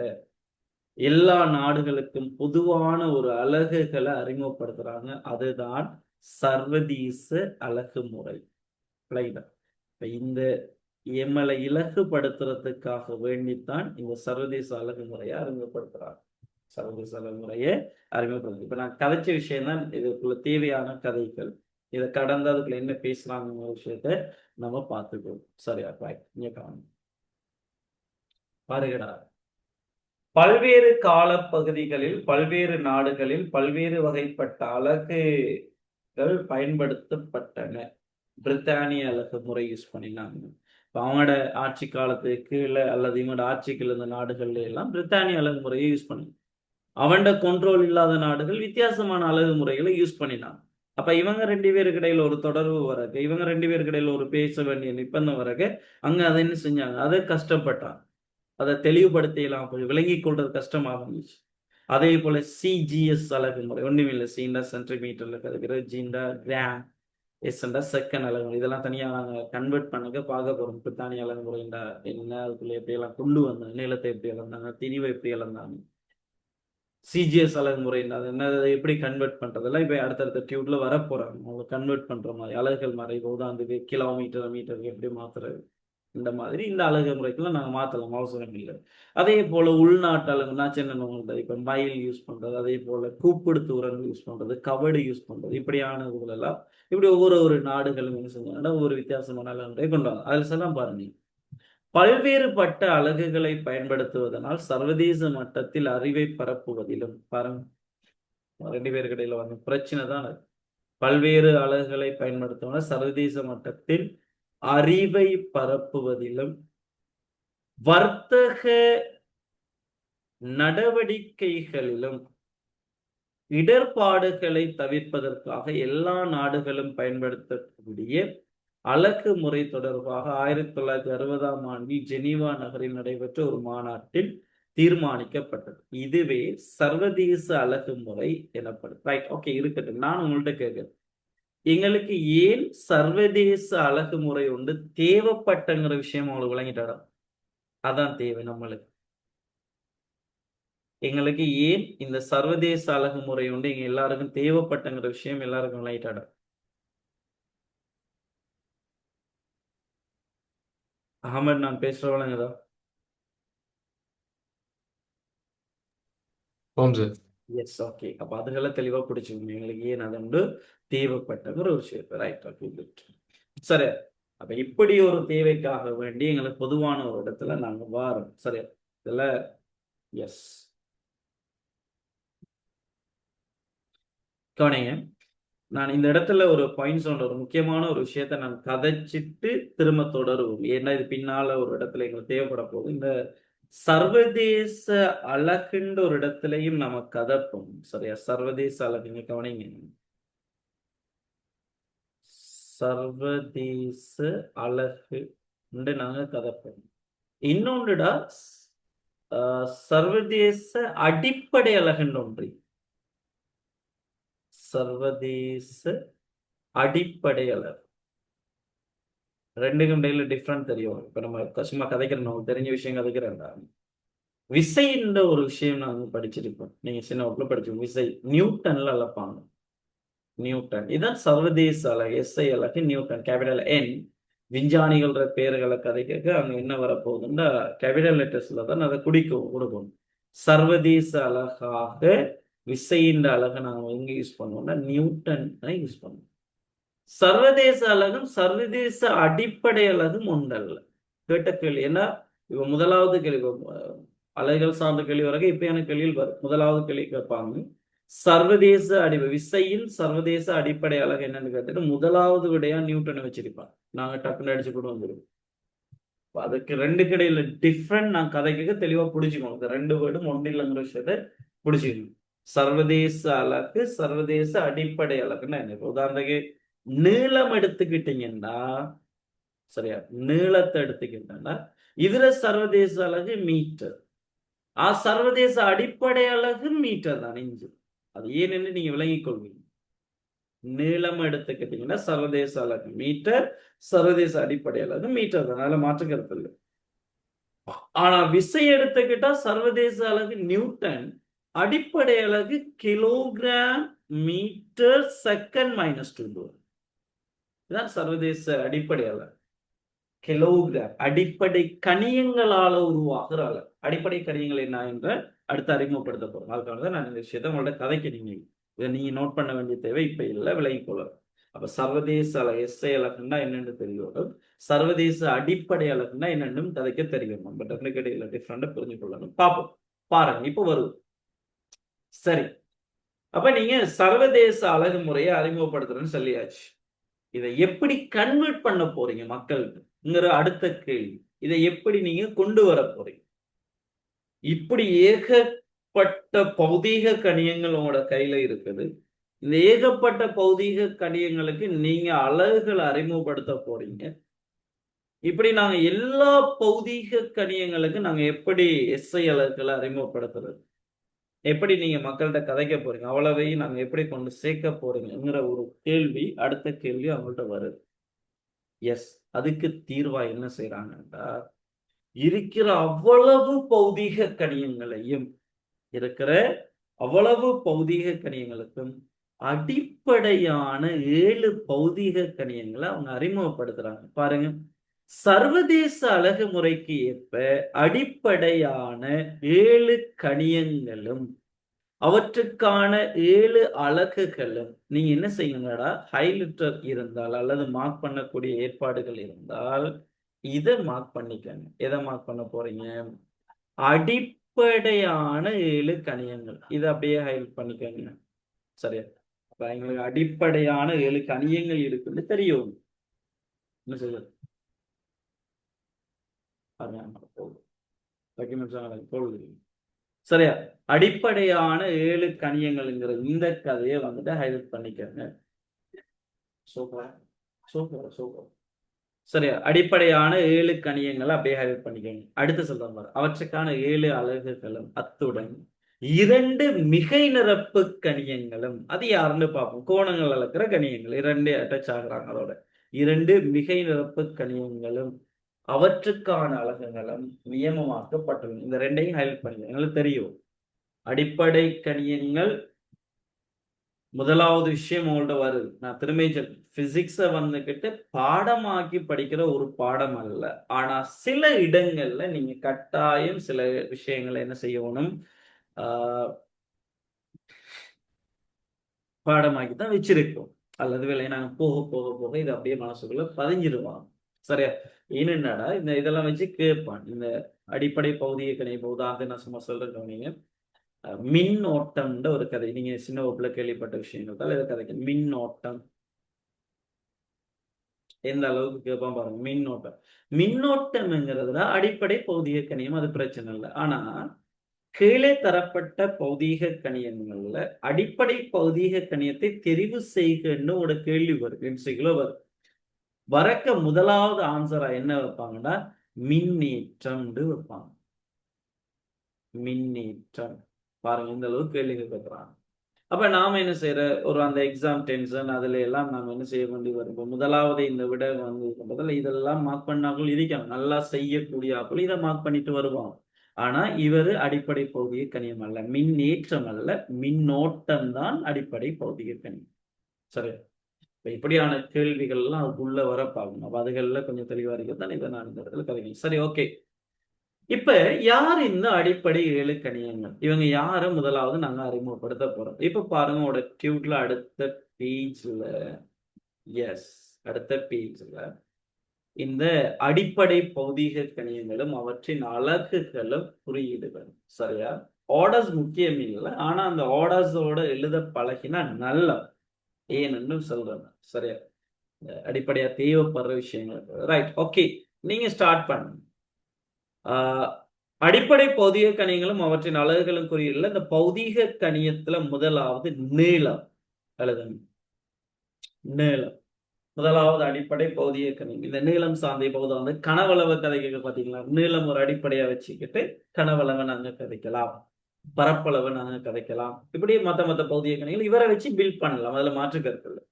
எல்லா நாடுகளுக்கும் பொதுவான ஒரு அலகுகள அறிமுகப்படுத்துறாங்க. அதுதான் சர்வதேச அலகு முறை. ரைட்டா? இப்ப இந்த எம்மள இலகுபடுத்துறதுக்காக வேண்டித்தான் இந்த சர்வதேச அழகுமுறையை அறிமுகப்படுத்துறாங்க. சர்வதேச அழகுமுறையை அறிமுகப்படுத்து. இப்ப நான் கதைச்ச விஷயம் தான் இதுக்குள்ள தேவையான கதைகள். இதை கடந்து அதுக்குள்ள என்ன பேசுறாங்க விஷயத்த நம்ம பார்த்துக்கணும். சரியா? ரைட். இங்க கவனம். பாருங்கடா, பல்வேறு காலப்பகுதிகளில் பல்வேறு நாடுகளில் பல்வேறு வகைப்பட்ட அலகுகள் பயன்படுத்தப்பட்டன. பிரித்தானிய அலகு முறை யூஸ் பண்ணினாங்க. இப்போ அவங்களோட ஆட்சி காலத்துக்கு கீழே அல்லது இவங்களோட ஆட்சிக்கு இருந்த நாடுகள்ல எல்லாம் பிரித்தானிய அலகு முறையை யூஸ் பண்ணி, அவன்ட கண்ட்ரோல் இல்லாத நாடுகள் வித்தியாசமான அழகு முறைகளை யூஸ் பண்ணினாங்க. அப்ப இவங்க 2 பேருக்கு இடையில ஒரு தொடர்பு வரக்கு, இவங்க 2 பேருக்கு இடையில ஒரு பேச வேண்டிய நிர்பந்தம் வரக்கு, அங்க அதை என்ன செஞ்சாங்க, அதை கஷ்டப்பட்டாங்க. அதை தெளிவுபடுத்தியெல்லாம் போய் விளங்கிக் கொள்றது கஷ்டமாக இருந்துச்சு. அதே போல சிஜிஎஸ் அலகு முறை ஒண்ணுமில்லை. சீண்டா சென்டிமீட்டர்ல கதைக்கிறது, ஜீண்டா கிராம், எஸ்ண்டா செகண்ட் அலகு முறை. இதெல்லாம் தனியா நாங்க கன்வெர்ட் பண்ணுங்க பார்க்க போறோம். பிரித்தானிய அலகு முறைண்டா என்ன, அதுக்குள்ள எப்படி எல்லாம் கொண்டு வந்தாங்க, நீளத்தை எப்படி இழந்தாங்க, திரிவை எப்படி இழந்தாங்க, சிஜிஎஸ் அலகு முறை அது என்ன, எப்படி கன்வெர்ட் பண்றதெல்லாம் இப்போ அடுத்தடுத்த டியூப்ல வரப்போறாங்க. அவங்க கன்வெர்ட் பண்ற மாதிரி அலகுகள் மாதிரி உதாரணத்துக்கு கிலோமீட்டர் மீட்டருக்கு எப்படி மாத்துறது, இந்த மாதிரி இந்த அலகு முறைக்கெல்லாம் நாங்கள் மாற்றலாம், அவசரம் இல்லை. அதே போல உள்நாட்டு அலகுனா சின்ன இப்போ மைல் யூஸ் பண்றது, அதே போல கூப்பிடு தூரம் யூஸ் பண்றது, கபடி யூஸ் பண்றது, இப்படியான இதுகளெல்லாம் இப்படி ஒவ்வொரு நாடுகளும் என்ன செஞ்சாங்கன்னா ஒவ்வொரு வித்தியாசமான அலகு முறையை கொண்டு வாங்க. அதில் எல்லாம் பாருங்க, பல்வேறுபட்ட அலகுகளை பயன்படுத்துவதனால் சர்வதேச மட்டத்தில் அறிவை பரப்புவதிலும், பாருங்க 2 பேருக்கு இடையில வந்து பிரச்சனை தான். பல்வேறு அலகுகளை பயன்படுத்துவதால் சர்வதேச மட்டத்தில் அறிவை பரப்புவதிலும் வர்த்தக நடவடிக்கைகளிலும் இடர்பாடுகளை தவிர்ப்பதற்காக எல்லா நாடுகளும் பயன்படுத்தக்கூடிய அலகு முறை தொடர்பாக 1960ஆம் ஆண்டில் ஜெனீவா நகரில் நடைபெற்ற ஒரு மாநாட்டில் தீர்மானிக்கப்பட்டது. இதுவே சர்வதேச அலகு முறை எனப்படும். ரைட், ஓகே, இருக்கட்டும். நான் உங்கள்கிட்ட கேட்கிறேன், எங்களுக்கு ஏன் சர்வதேச அலகு முறை ஒன்று தேவைப்பட்டங்கிற விஷயம் உங்களுக்கு விளங்கிட்டாரா? அதான் தேவை நம்மளுக்கு. எங்களுக்கு ஏன் இந்த சர்வதேச அலகு முறை ஒன்று எங்க எல்லாருக்கும் தேவைப்பட்டங்கிற விஷயம் எல்லாருக்கும் விளங்கிட்டாரா? அகமது, நான் பேசுற விளங்குதா? Yes, okay. அப்ப அதுக்கெல்லாம் தெளிவா பிடிச்சிக்கணும், எங்களுக்கு ஏன் அது வந்து தேவைப்பட்டங்கிற ஒரு விஷயம். Right, okay, good. சரி, அப்ப இப்படி ஒரு தேவைக்காக வேண்டி எங்களுக்கு பொதுவான ஒரு இடத்துல நாங்க வாரோம். சரி, இதுல எஸ் கவனிங்க, நான் இந்த இடத்துல ஒரு பாயிண்ட் சொல்ற, ஒரு முக்கியமான ஒரு விஷயத்த நான் கதைச்சிட்டு திரும்ப தொடருவோம். ஏன்னா இது பின்னால ஒரு இடத்துல எங்களுக்கு தேவைப்பட போகுது. இந்த சர்வதேச அழகுன்ற ஒரு இடத்துலையும் நம்ம கதப்போம். சரியா? சர்வதேச அழகுங்க, கவனிங்க, சர்வதேச அழகு நாங்க கதப்போம். இன்னொன்றுடா சர்வதேச அடிப்படை அழகுன்ற ஒன்று. சர்வதேச அடிப்படை அழகு ரெண்டுக்கும் இடையில டிஃப்ரெண்ட் தெரியும். இப்ப நம்ம சும்மா கதைக்கிறோம், நமக்கு தெரிஞ்ச விஷயம் கதைக்கிறேன்டா. விசைன்ற ஒரு விஷயம் நான் படிச்சிருப்பேன், நீங்க சின்ன வகுப்புல படிச்சோம். விசை நியூட்டன்ல அளப்பாங்க. நியூட்டன் இதான் சர்வதேச அலகு. எஸ்ஐ அலகு நியூட்டன், கேபிட்டல் என். விஞ்ஞானிகள பேர்களை கதைக்க அங்க என்ன வரப்போகுதுன்னா கேபிட்டல் லெட்டர்ஸ்ல தான் அதை கொடுக்கணும். சர்வதேச அலகாக விசைன்ற அலகை நாங்க எங்க யூஸ் பண்ணுவோம்னா நியூட்டன் யூஸ் பண்ணுவோம். சர்வதேச அலகும் சர்வதேச அடிப்படை அலகும் ஒன்றல்ல. கேட்ட கேள்வி ஏன்னா இப்ப முதலாவது கேள்வி, அலைகள் சார்ந்த கேள்வி வரைக்கும் இப்பயான கேள்வியில் வரும். முதலாவது கேள்வி கேட்பாங்க, சர்வதேச விசையின் சர்வதேச அடிப்படை அலகு என்னன்னு கேட்டுட்டு முதலாவது விடையா நியூட்டனை வச்சிருப்பாங்க. நாங்க டக்குன்னு அடிச்சு கொண்டு வந்துருவோம். அதுக்கு ரெண்டுக்கு இடையில டிஃப்ரெண்ட் நான் கதைக்கு தெளிவா புடிச்சுக்கணும். இந்த 2 வேர்டும் ஒன்றில்லைங்கிற விஷயத்த புடிச்சுக்கணும். சர்வதேச அலகு சர்வதேச அடிப்படை அலகுன்னா என்ன? உதாரணத்துக்கு நீளம் எடுத்துக்கிட்டீங்கன்னா, சரியா, நீளத்தை எடுத்துக்கிட்டா இதுல சர்வதேச அலகு மீட்டர், சர்வதேச அடிப்படை அலகு மீட்டர் தான், இன்ச்சு. அது ஏன்னு நீங்க விளங்கிக் கொள்வீங்க. நீளம் எடுத்துக்கிட்டீங்கன்னா சர்வதேச அலகு மீட்டர், சர்வதேச அடிப்படை அலகு மீட்டர் தான், அதனால மாற்று கருத்து இல்லை. ஆனா விசை எடுத்துக்கிட்டா சர்வதேச அலகு நியூட்டன், அடிப்படை அலகு கிலோகிராம் மீட்டர் செகண்ட் -2. இதுதான் சர்வதேச அடிப்படை அலகு. கிலோகிராம் அடிப்படை கணியங்களால உருவாகிற அலகு. அடிப்படை கணியங்கள் என்ன என்ற அடுத்து அறிமுகப்படுத்த போறோம். அதுக்காக தான் நான் இந்த விஷயத்தை உங்கள்ட்ட கதைக்கிறீங்க. இதை நீங்க நோட் பண்ண வேண்டிய தேவை இப்ப இல்லை, விலகிக் கொள்ளலாம். அப்ப சர்வதேச எஸ்ஐ அலகுன்னா என்னன்னு தெரியணும், சர்வதேச அடிப்படை அலகுன்னா என்னன்னு கதைக்க தெரியணும். பட் ரெண்டுக்கு இடையில டிஃப்ரெண்ட் புரிஞ்சு கொள்ளணும். பார்ப்போம், பாருங்க இப்ப வரும். சரி, அப்ப நீங்க சர்வதேச அழகு முறையை அறிமுகப்படுத்துறேன்னு சொல்லியாச்சு. இதை எப்படி கன்வெர்ட் பண்ண போறீங்க மக்களுக்குங்கிற அடுத்த கேள்வி. இதை எப்படி நீங்க கொண்டு வர போறீங்க? இப்படி ஏகப்பட்ட பௌதீக கணியங்கள் உங்களோட கையில இருக்குது. இந்த ஏகப்பட்ட பௌதீக கணியங்களுக்கு நீங்க அழகுகளை அறிமுகப்படுத்த போறீங்க. இப்படி நாங்க எல்லா பௌதீக கணியங்களுக்கு நாங்க எப்படி எஸ்ஐ அழகுகளை அறிமுகப்படுத்துறது, எப்படி நீங்க மக்கள்கிட்ட கதைக்க போறீங்க, அவ்வளவையும் நாங்க எப்படி கொண்டு சேர்க்க போறீங்கிற ஒரு கேள்வி, அடுத்த கேள்வி அவங்கள்ட்ட வருது. எஸ், அதுக்கு தீர்வா என்ன செய்யறாங்கன்னா, இருக்கிற அவ்வளவு பௌதீக கணியங்களையும், இருக்கிற அவ்வளவு பௌதீக கணியங்களுக்கும் அடிப்படையான 7 பௌதீக கணியங்களை அவங்க அறிமுகப்படுத்துறாங்க. பாருங்க, சர்வதேச அழகு முறைக்கு ஏற்ப அடிப்படையான 7 கணியங்களும் அவற்றுக்கான 7 அலகுகளும் நீங்க என்ன செய்யுங்கடா, ஹைலைட்டர் இருந்தால் அல்லது மார்க் பண்ணக்கூடிய ஏற்பாடுகள் இருந்தால் இதை மார்க் பண்ணிக்கங்க. எதை மார்க் பண்ண போறீங்க? அடிப்படையான 7 கணியங்கள். இதை அப்படியே ஹைலைட் பண்ணிக்கங்க. சரியா? அப்ப எங்களுக்கு அடிப்படையான 7 கணியங்கள் இருக்குன்னு தெரியும். என்ன சொல்றது? சரியா? அடிப்படையான 7 கணியங்கள்ங்கிற இந்த கதையை வந்துட்டு ஹைலைட் பண்ணிக்கங்க. Super super super. சரியா? அடிப்படையான 7 கணியங்களை அப்படியே ஹைலைட் பண்ணிக்கங்க. அடுத்து சொல்றேன் பாரு, அவற்றுக்கான 7 அலகுகளும் அத்துடன் 2 மிகை நிரப்பு கணியங்களும். அது யாருன்னு பார்ப்போம். கோணங்கள் அளக்கிற கணியங்கள் 2 அட்டாச் ஆகுறாங்க. அதோட 2 மிகை நிரப்பு கணியங்களும் அவற்றுக்கான அலகுகளும் நியமமாக்கப்பட்டுள்ளன. இந்த 2ஐயும் ஹைலைட் பண்ணிக்கங்க. எங்களுக்கு தெரியும், அடிப்படை கணியங்கள் முதலாவது விஷயம் உங்கள்ட்ட வருது. நான் திரும்பி பிசிக்ஸை வந்துகிட்டு பாடமாக்கி படிக்கிற ஒரு பாடம் அல்ல. ஆனா சில இடங்கள்ல நீங்க கட்டாயம் சில விஷயங்களை என்ன செய்யணும், பாடமாக்கி தான் வச்சிருக்கோம். அல்லது வேலை நாங்க போக போக போக இது அப்படியே மனசுக்குள்ள பதிஞ்சிருவாங்க. சரியா? என்னடா இந்த இதெல்லாம் வச்சு கேட்பான். இந்த அடிப்படை பௌதிக கணிய உதாரணத்தை நான் சும்மா சொல்றேன். நீங்க மின்னோட்டம்ன்ற ஒரு கதை, நீங்க சின்ன வகுப்புல கேள்விப்பட்ட விஷயங்கள் தான். இதை கதைக்கு மின்னோட்டம் எந்த அளவுக்கு கேட்பான் பாருங்க. மின்னோட்டம், மின்னோட்டம்ங்கிறதுல அடிப்படை பௌதிக கணியம், அது பிரச்சனை இல்லை. ஆனா கீழே தரப்பட்ட பௌதீக கணியங்கள்ல அடிப்படை பௌதீக கணியத்தை தெரிவு செய்கன்னு ஒரு கேள்வி வரும். எம்சிக்குள்ள வரும். வரக்க முதலாவது ஆன்சரா என்ன வைப்பாங்கன்னா மின்னேற்றம் வைப்பாங்க. மின்னேற்றம். பாருங்க இந்த அளவுக்கு கேள்வி கேட்கறாங்க. அப்ப நாம என்ன செய்யற, ஒரு அந்த எக்ஸாம் டென்ஷன் அதுல எல்லாம் நாம என்ன செய்ய வேண்டி வரும். முதலாவது இந்த விட வந்து இதெல்லாம் மார்க் பண்ணாக்கள் இருக்கணும். நல்லா செய்யக்கூடிய ஆக்கள் இதை மார்க் பண்ணிட்டு வருவாங்க. ஆனா இவரு அடிப்படை பௌதிக கணியம் அல்ல, மின்னேற்றம் அல்ல, மின்னோட்டம் தான் அடிப்படை பௌதிக கணியம். சரி, இப்படியான கேள்விகள் எல்லாம் அதுக்குள்ள வர பார்க்கணும். அப்ப அதுகள்ல கொஞ்சம் தெளிவா இருக்கிறது இதை நான் இந்த இடத்துல கதைக்கிறேன். சரி, ஓகே. இப்ப யார் இந்த அடிப்படை 7 கணியங்கள்? இவங்க யார முதலாவது நாங்க அறிமுகப்படுத்த போறோம். இப்ப பாருங்க உங்களோட டியூட்ல அடுத்த பேஜ்ல, எஸ், அடுத்த பேஜ்ல இந்த அடிப்படை பௌதீக கணியங்களும் அவற்றின் அலகுகளும் குறியீடுகள். சரியா? ஆர்டர்ஸ் முக்கியம் இல்லை, ஆனா அந்த ஆர்டர்ஸோட எழுத பழகினா நல்ல ஏன்னு சொல்றேன். சரியா? அடிப்படையா தேவைப்படுற விஷயங்கள். ரைட், ஓகே, நீங்க ஸ்டார்ட் பண்ணுங்க. அடிப்படை பௌதிக கணியங்களும் அவற்றின் அலகுகளும் குறியீடுல இந்த பௌதீக கணியத்துல முதலாவது நீளம் எழுதுங்க. நீளம் முதலாவது அடிப்படை பௌதிக கணியம். இந்த நீளம் சார்ந்த பௌதம் வந்து கனவளவு கதைக்க பாத்தீங்களா? நீளம் ஒரு அடிப்படையா வச்சுக்கிட்டு கனவளவை நாங்க கதைக்கலாம், பரப்பளவை நாங்க கதைக்கலாம். இப்படி மத்த பௌதிக கணிகள் இவரை வச்சு பில்ட் பண்ணலாம். அதுல மாற்று கருத்து இல்லை.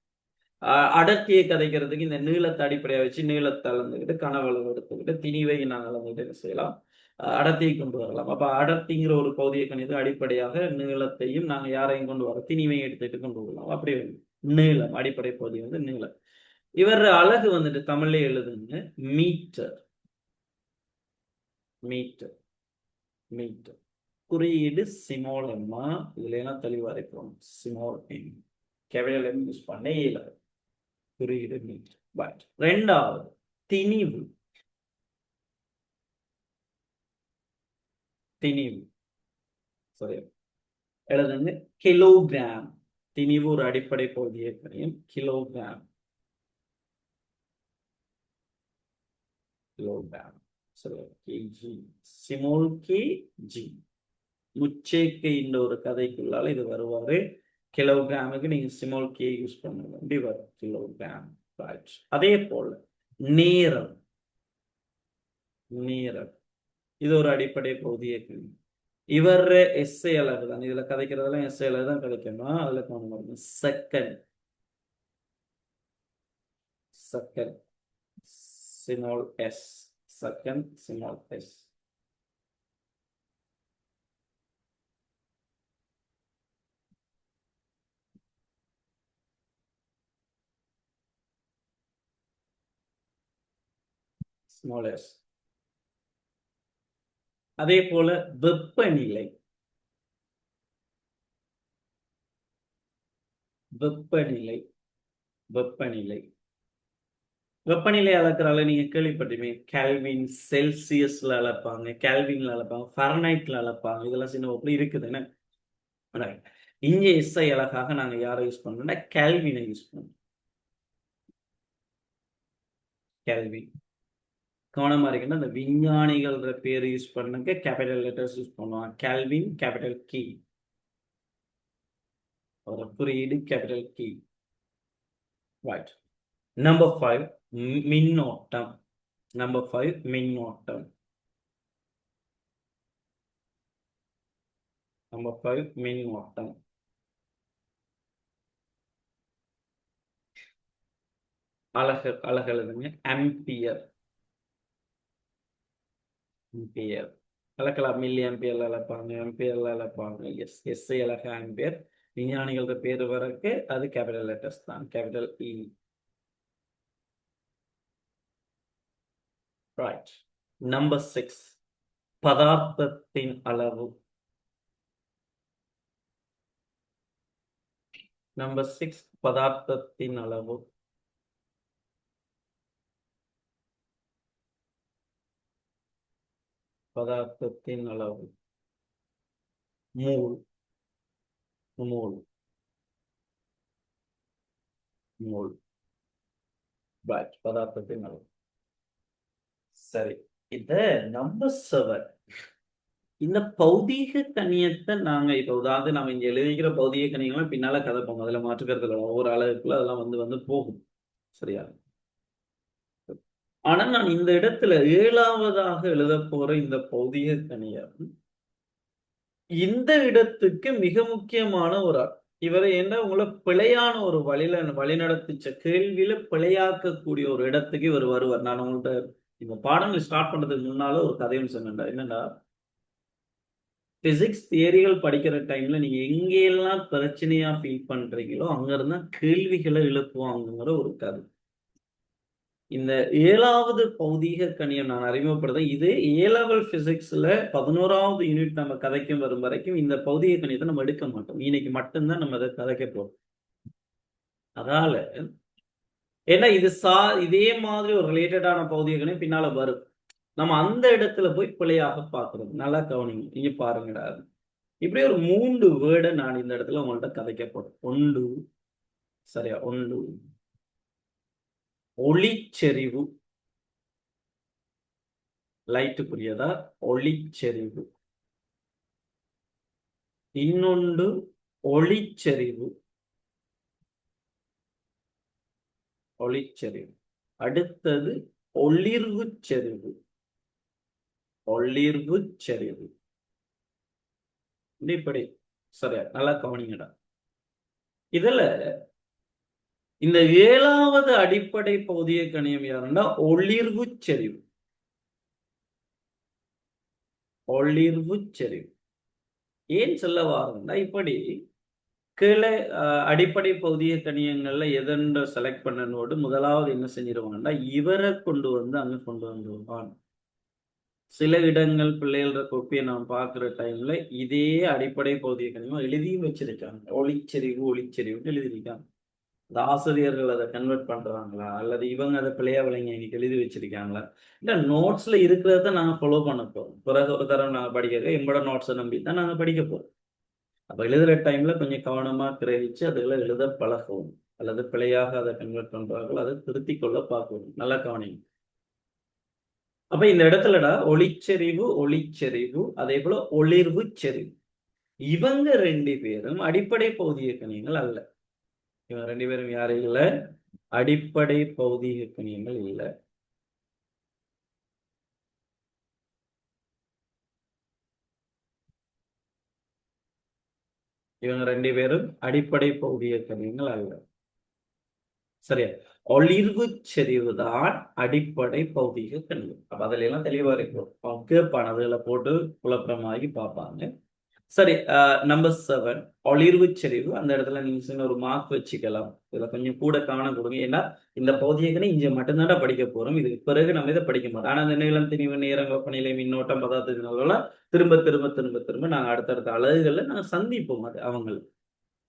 அடர்த்தியை கதைக்கிறதுக்கு இந்த நீளத்தை அடிப்படையா வச்சு நீளத்தை அளந்துக்கிட்டு கனவளவு எடுத்துக்கிட்டு திணிவை நாங்கள் அளந்துக்கிட்டு என்ன செய்யலாம், அடர்த்தியை கொண்டு வரலாம். அப்ப அடர்த்திங்கிற ஒரு பௌதிக கணிதம் அடிப்படையாக நீளத்தையும் நாங்க யாரையும் கொண்டு வர திணிவையும் எடுத்துட்டு கொண்டு வரலாம். அப்படி நீளம் அடிப்படை பகுதி வந்து நீளம். இவர் அழகு வந்துட்டு தமிழ்ல எழுதுங்க மீட்டர். மீட்டர் மீட்டர் குறியீடு சிமோல் எம்மா. இதுல எல்லாம் தெளிவா இருக்கும். Small M capital M use பண்ண இயலாது. குறியீடு மீட்டர். பட் ரெண்டாவது திணிவு. திணிவு சரி எழுதுங்க கிலோகிராம். திணிவு ஒரு அடிப்படை பகுதியை கணியம். கிலோகிராம். கிலோகிராம் சரி கேஜி. Small KG. முச்சேக்கை என்ற ஒரு கதைக்குள்ளால இது வருவாரு. கிலோகிராமுக்கு நீங்க ஸ்மால் கே யூஸ் பண்ண வேண்டி வரும். கிலோகிராம். அதே போல நேரம். நேரம் இது ஒரு அடிப்படை பகுதியை கணியம். இவர் எஸ்ஐ அலகு தான். இதுல கதைக்கிறதெல்லாம் எஸ்ஐ அலகு தான் கதைக்கணும். அதுல கவனம். Second. Second small S. Second small S. Small S. அதே போல வெப்பநிலை. வெப்பநிலை. வெப்பநிலை. வெப்பநிலை அளக்கிறால நீங்க கேள்விப்பட்டிருப்பீங்க. கேல்வின் செல்சியஸ்ல அளப்பாங்க, கேல்வின்ல அளப்பாங்க, ஃபரனைட்ல அளப்பாங்க. இதெல்லாம் சின்ன வகுப்புல இருக்குதுன்னு. இங்க எஸ்ஐ அழகாக நாங்க யாரை யூஸ் பண்றோம்னா கேல்வினை யூஸ் பண்றோம். கேல்வின் கவனமா இருக்குன்னா அந்த விஞ்ஞானிகள் பேர் யூஸ் பண்ணுங்க கேபிட்டல் லெட்டர்ஸ் யூஸ் பண்ணுவாங்க. Kelvin capital K. ஒரு குறியீடு கேபிட்டல் கீ. ரைட். நம்பர் 5 மின்னோட்டம். நம்பர் 5 மின்னோட்டம். நம்பர் 5 மின்னோட்டம். அலகு எழுதுங்க. ஆம்பியர். ஆம்பியர் அளக்கலாம். மில்லி ஆம்பியர்ல அளப்பாங்க, ஆம்பியர்ல அளப்பாங்க. எஸ் எஸ்ஐ அலகு ஆம்பியர். விஞ்ஞானிகளோட பேர் வரக்கு அது கேபிட்டல் லெட்டர்ஸ் தான். கேபிட்டல் இ. ரைட். நம்பர் 6 பதார்த்தத்தின் அளவு. நம்பர் 6 பதார்த்தத்தின் அளவு. பதார்த்தத்தின் அளவு. மோல். மோல். மோல். ரைட். பதார்த்தத்தின் அளவு. சரி. இந்த நம்பர் 7 இந்த பௌதீக கணியத்தை நாங்க இப்ப உதாரணத்து நம்ம இங்க எழுதிக்கிற பௌதீக கணியங்களும் பின்னால கதைப்போம். அதுல மாற்றுக்கிறது இல்லை. ஒவ்வொரு அளவுக்குள்ள அதெல்லாம் வந்து போகும். சரியா? ஆனா நான் இந்த இடத்துல 7வதாக எழுத போற இந்த பௌதீக கணியம் இந்த இடத்துக்கு மிக முக்கியமான ஒரு ஆள். இவரை என்ன உங்களை பிழையான ஒரு வழிநடத்திச்ச கேள்வியில பிழையாக்கக்கூடிய ஒரு இடத்துக்கு இவர் வருவார். நான் உங்கள்கிட்ட இந்த பாடங்கள் ஸ்டார்ட் பண்றதுக்கு முன்னால ஒரு கதையும் சொன்னேன்டா. என்னன்னா பிசிக்ஸ் தியரிகள் படிக்கிற டைம்ல நீங்க எங்கெல்லாம் பிரச்சனையா ஃபீல் பண்றீங்களோ அங்க இருந்தா கேள்விகளை எழுப்புவாங்கிற ஒரு கதை. இந்த 7வது பௌதீக கணியம் நான் அறிமுகப்படுத்த இது A-level பிசிக்ஸ்ல 11வது யூனிட் நம்ம கதைக்கும் வரும் வரைக்கும் இந்த பௌதீக கணியத்தை நம்ம எடுக்க மாட்டோம். இன்னைக்கு மட்டும்தான் நம்ம அதை கதைக்க போறோம். அதனால ஏன்னா இதே மாதிரி ஒரு ரிலேட்டடான பௌதீக கணியம் பின்னால வரும். நம்ம அந்த இடத்துல போய் பிழையாக பார்க்கறது. நல்லா கவனிங்க. நீங்க பாருங்கடா. இப்படி ஒரு 3 வேர்டை நான் இந்த இடத்துல உங்கள்ட்ட கதைக்க போறேன். ஒன்று சரியா? ஒன்று ஒளிச்செறிவு. லைட்டு புரியதா? ஒளிச்செறிவு. இன்னொன்று ஒளிச்செறிவு. ஒளிச்செறிவு. அடுத்தது ஒளிர்வு செறிவு. ஒளிர்வு செறிவு. இப்படி சரியா? நல்லா கவனிங்கடா. இதுல இந்த 7வது அடிப்படை பௌதிக கணியம் யாருன்னா ஒளிர்வு செறிவு. ஒளிர்வு செறிவு. ஏன் சொல்ல வாருன்னா இப்படி கீழே அடிப்படை பௌதிக கணியங்கள்ல எதென்று செலக்ட் பண்ணனோடு முதலாவது என்ன செஞ்சிருவாங்கன்னா இவரை கொண்டு வந்து அங்க கொண்டு வந்துருவான். சில இடங்கள் பிள்ளைகள கொப்பியை நாம் பார்க்குற டைம்ல இதே அடிப்படை பௌதிக கணியம் எழுதியும் வச்சிருக்காங்க. ஒளிச்செறிவு ஒளிச்செறிவுன்னு எழுதியிருக்காங்க. இந்த ஆசிரியர்கள் அதை கன்வெர்ட் பண்றாங்களா அல்லது இவங்க அதை பிள்ளையா விளங்கி இன்னைக்கு எழுதி வச்சிருக்காங்களா? இல்ல நோட்ஸ்ல இருக்கிறத நாங்க ஃபாலோ பண்ண போறோம். பிறகு ஒரு தரம் நாங்க படிக்க எங்களோட நோட்ஸை நம்பி தான் நாங்க படிக்க போறோம். அப்ப எழுதுற டைம்ல கொஞ்சம் கவனமா கிரகிச்சு அதுல எழுத பழகவும் அல்லது பிழையாக அதை கன்வெர்ட் பண்றார்கள் அதை திருத்திக் கொள்ள பார்க்கணும். நல்லா கவனிங்க. அப்ப இந்த இடத்துலடா ஒளிச்செறிவு ஒளிச்செறிவு அதே போல ஒளிர்வு செறிவு இவங்க ரெண்டு பேரும் அடிப்படை பௌதிக கணியங்கள் அல்ல. இவங்க ரெண்டு பேரும் யாரும் இல்ல, அடிப்படை பௌதிக கணியங்கள் இல்ல. இவங்க ரெண்டு பேரும் அடிப்படை பௌதிக கணியங்கள் அல்ல. சரியா? ஒளிர்வு செறிவு தான் அடிப்படை பௌதிக கணிதம். அப்ப அதுல எல்லாம் தெளிவா இருக்கும். கேட்பான் அதுல போட்டு குழப்பமாகி பார்ப்பாங்க. சரி, நம்பர் 7 ஒளிர்வு செறிவு. அந்த இடத்துல நீங்க சின்ன ஒரு மார்க் வச்சுக்கலாம். இதுல கொஞ்சம் கூட கவனம் கொடுங்க. ஏன்னா இந்த பௌதிக கணி இங்க மட்டும்தான்டா படிக்க போறோம். இதுக்கு பிறகு நம்ம இதை படிக்க மாட்டோம். ஆனா இந்த நீளம், திணிவு, நேரம், வெப்பநிலை, மின்னோட்டம், பதார்த்தத்தினால திரும்ப திரும்ப திரும்ப திரும்ப நாங்க அடுத்தடுத்த அலகுகள்ல நாங்க சந்திப்போம் அது அவங்களை.